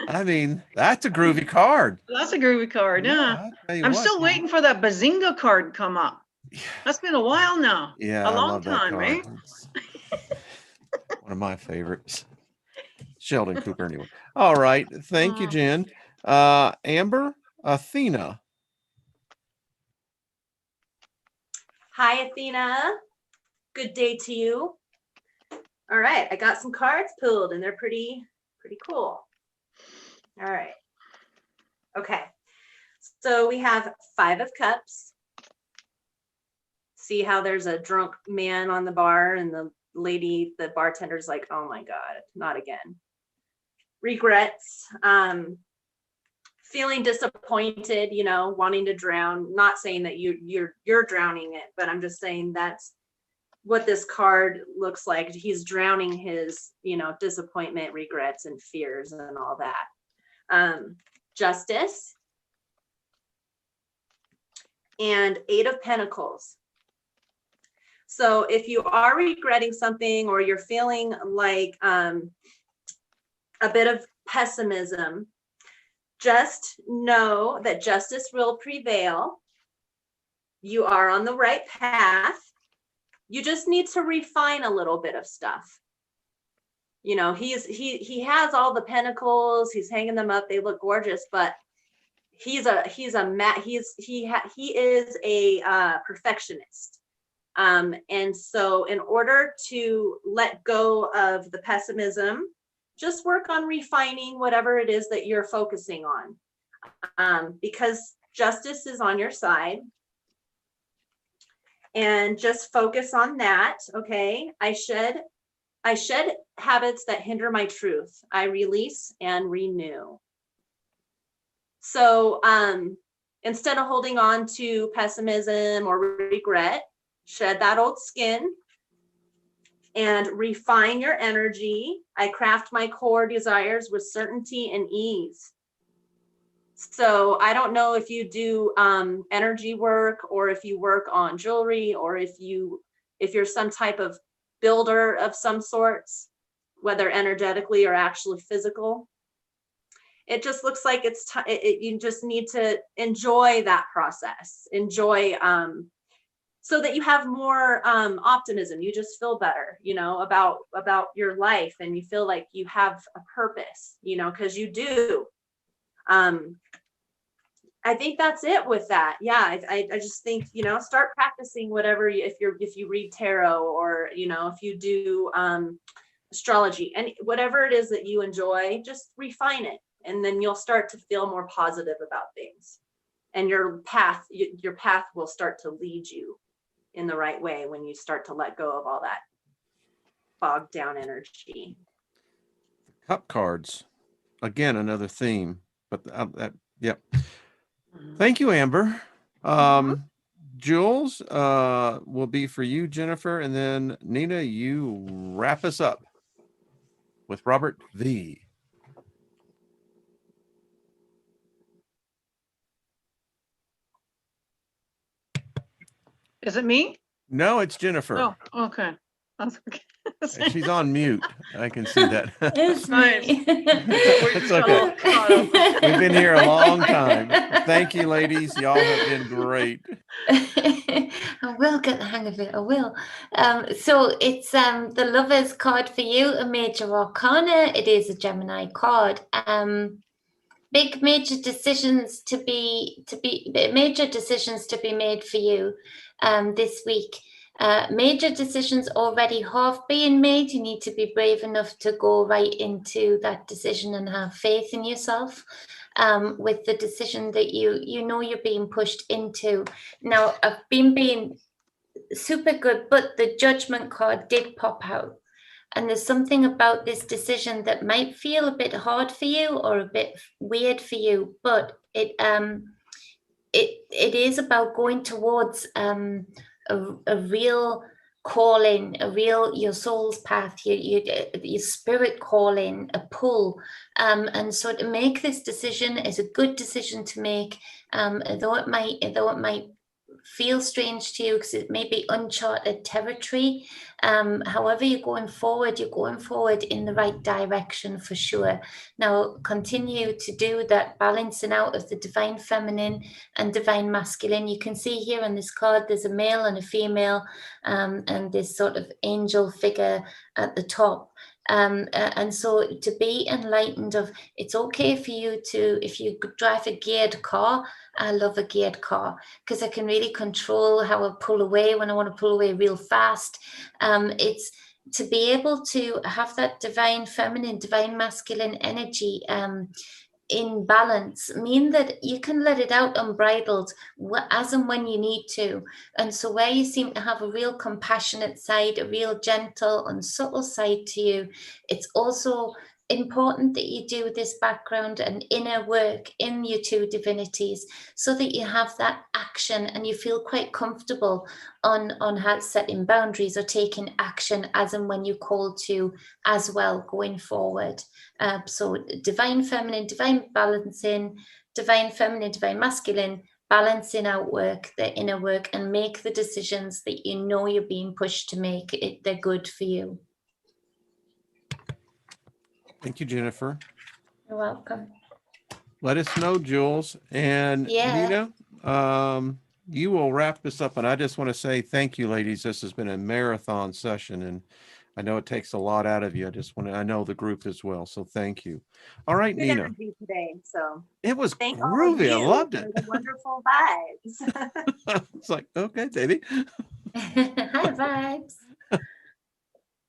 Speaker 1: I mean, that's a groovy card.
Speaker 3: That's a groovy card, yeah.
Speaker 1: I'll tell you
Speaker 3: I'm
Speaker 1: what,
Speaker 3: still waiting for that Bazinga card to come up. That's been a while now.
Speaker 1: Yeah,
Speaker 3: A
Speaker 1: I
Speaker 3: long
Speaker 1: love that
Speaker 3: time,
Speaker 1: card.
Speaker 3: right?
Speaker 1: It's one of my favorites. Sheldon Cooper, anyway. All right. Thank you, Jen. Amber, Athena.
Speaker 5: Hi, Athena. Good day to you. All right, I got some cards pulled and they're pretty cool. All right. Okay. So we have 5 of Cups. See how there's a drunk man on the bar and the lady, the bartender's like, oh my God, not again. Regrets, feeling disappointed, you know, wanting to drown. Not saying that you're drowning it, but I'm just saying that's what this card looks like. He's drowning his, you know, disappointment, regrets, and fears and all that. Justice and 8 of Pentacles. So if you are regretting something or you're feeling like a bit of pessimism, just know that justice will prevail. You are on the right path. You just need to refine a little bit of stuff. You know, he has all the pentacles, he's hanging them up, they look gorgeous, but he is a perfectionist. And so in order to let go of the pessimism, just work on refining whatever it is that you're focusing on, because justice is on your side. And just focus on that. Okay, I shed habits that hinder my truth. I release and renew. So instead of holding on to pessimism or regret, shed that old skin and refine your energy. I craft my core desires with certainty and ease. So I don't know if you do energy work or if you work on jewelry or if you're some type of builder of some sorts, whether energetically or actually physical. It just looks like you just need to enjoy that process, enjoy so that you have more optimism. You just feel better, you know, about your life, and you feel like you have a purpose, you know, because you do. I think that's it with that. Yeah, I just think, you know, start practicing whatever if you read tarot or, you know, if you do astrology and whatever it is that you enjoy, just refine it, and then you'll start to feel more positive about things, and your path will start to lead you in the right way when you start to let go of all that bogged down energy.
Speaker 1: Cup cards, again, another theme, but yep. Thank you, Amber. Jules will be for you, Jennifer, and then Nina, you wrap us up with Robert V.
Speaker 3: Is it me?
Speaker 1: No, it's Jennifer.
Speaker 3: Oh, okay. That's okay.
Speaker 1: She's on mute. I can see that.
Speaker 4: It's me.
Speaker 1: It's okay. We've been here a long time. Thank you, ladies. Y'all have been great.
Speaker 4: I will get the hang of it. I will. So it's the Lover's card for you, a major arcana. It is a Gemini card. Big major decisions to be made for you this week. Major decisions already have been made. You need to be brave enough to go right into that decision and have faith in yourself with the decision that you know you're being pushed into. Now, I've been being super good, but the judgment card did pop out. And there's something about this decision that might feel a bit hard for you or a bit weird for you, but it is about going towards a real calling, your soul's path, your spirit calling, a pull. And so to make this decision is a good decision to make, though it might feel strange to you because it may be uncharted territory. However, you're going forward in the right direction for sure. Now, continue to do that balancing out of the divine feminine and divine masculine. You can see here on this card, there's a male and a female, and this sort of angel figure at the top. And so to be enlightened of, it's okay for you to, if you drive a geared car, I love a geared car because I can really control how I pull away when I want to pull away real fast. It's to be able to have that divine feminine, divine masculine energy in balance, mean that you can let it out unbridled as and when you need to. And so where you seem to have a real compassionate side, a real gentle and subtle side to you, it's also important that you do this background and inner work in your two divinities so that you have that action and you feel quite comfortable on how setting boundaries or taking action as and when you're called to as well going forward. So divine feminine, divine balancing, divine feminine, divine masculine, balancing out work, the inner work, and make the decisions that you know you're being pushed to make. They're good for you.
Speaker 1: Thank you, Jennifer.
Speaker 4: You're welcome.
Speaker 1: Let us know, Jules. And
Speaker 4: Yeah.
Speaker 1: Nina, you will wrap this up. And I just want to say thank you, ladies. This has been a marathon session, and I know it takes a lot out of you. I know the group as well. So thank you. All right,
Speaker 5: Good
Speaker 1: Nina.
Speaker 5: energy today. So
Speaker 1: It was
Speaker 5: thank all of
Speaker 1: groovy. I
Speaker 5: you
Speaker 1: loved
Speaker 5: for
Speaker 1: it.
Speaker 5: the wonderful vibes.
Speaker 1: It's like, okay, baby.
Speaker 4: High vibes.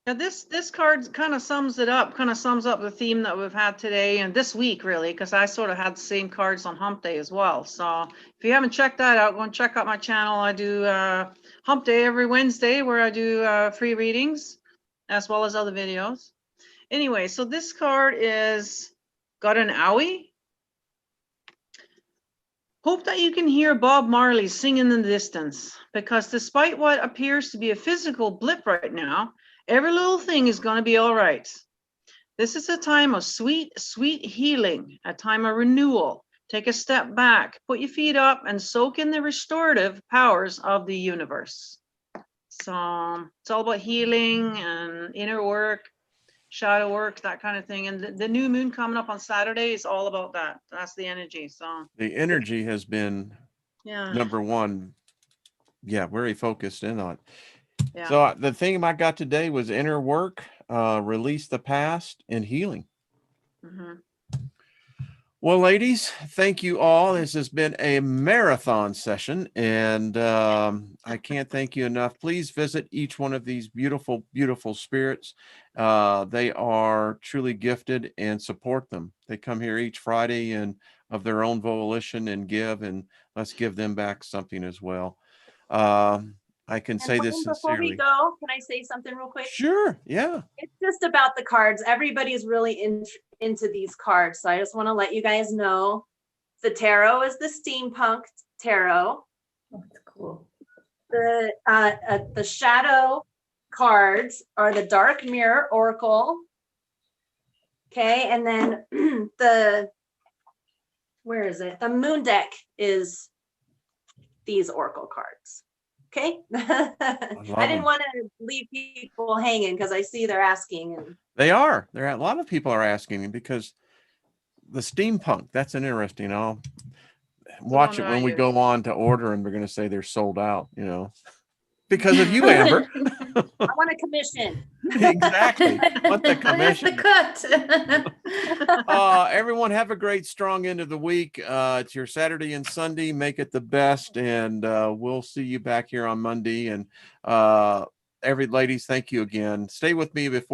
Speaker 3: Now this card kind of sums it up, kind of sums up the theme that we've had today and this week, really, because I sort of had the same cards on Hump Day as well. So if you haven't checked that out, go and check out my channel. I do Hump Day every Wednesday where I do free readings as well as other videos. Anyway, so this card is got an owie. Hope that you can hear Bob Marley singing in the distance, because despite what appears to be a physical blip right now, every little thing is going to be all right. This is a time of sweet, sweet healing, a time of renewal. Take a step back, put your feet up, and soak in the restorative powers of the universe. So it's all about healing and inner work, shadow work, that kind of thing. And the new moon coming up on Saturday is all about that. That's the energy. So
Speaker 1: The energy has been number one. Yeah, very focused in on.
Speaker 3: Yeah.
Speaker 1: So the theme I got today was inner work, release the past, and healing.
Speaker 3: Mm-hmm.
Speaker 1: Well, ladies, thank you all. This has been a marathon session, and I can't thank you enough. Please visit each one of these beautiful, beautiful spirits. They are truly gifted, and support them. They come here each Friday and of their own volition and give, and let's give them back something as well. I can say this
Speaker 5: before we
Speaker 1: sincerely.
Speaker 5: go, can I say something real quick?
Speaker 1: Sure. Yeah.
Speaker 5: It's just about the cards. Everybody's really into these cards. So I just want to let you guys know the tarot is the steampunk tarot.
Speaker 4: That's cool.
Speaker 5: The shadow cards are the dark mirror oracle. Okay. And then where is it? The moon deck is these oracle cards. Okay. I didn't want to leave people hanging because I see they're asking. And
Speaker 1: they are. A lot of people are asking because the steampunk, that's an interesting. I'll watch it when we go on to order, and we're going to say they're sold out, because of you, Amber.
Speaker 5: I want a commission.
Speaker 1: Exactly. Want the
Speaker 4: Where's the
Speaker 1: commission.
Speaker 4: cut?
Speaker 1: Everyone have a great strong end of the week. It's your Saturday and Sunday. Make it the best, and we'll see you back here on Monday. And ladies, thank you again. Stay with me before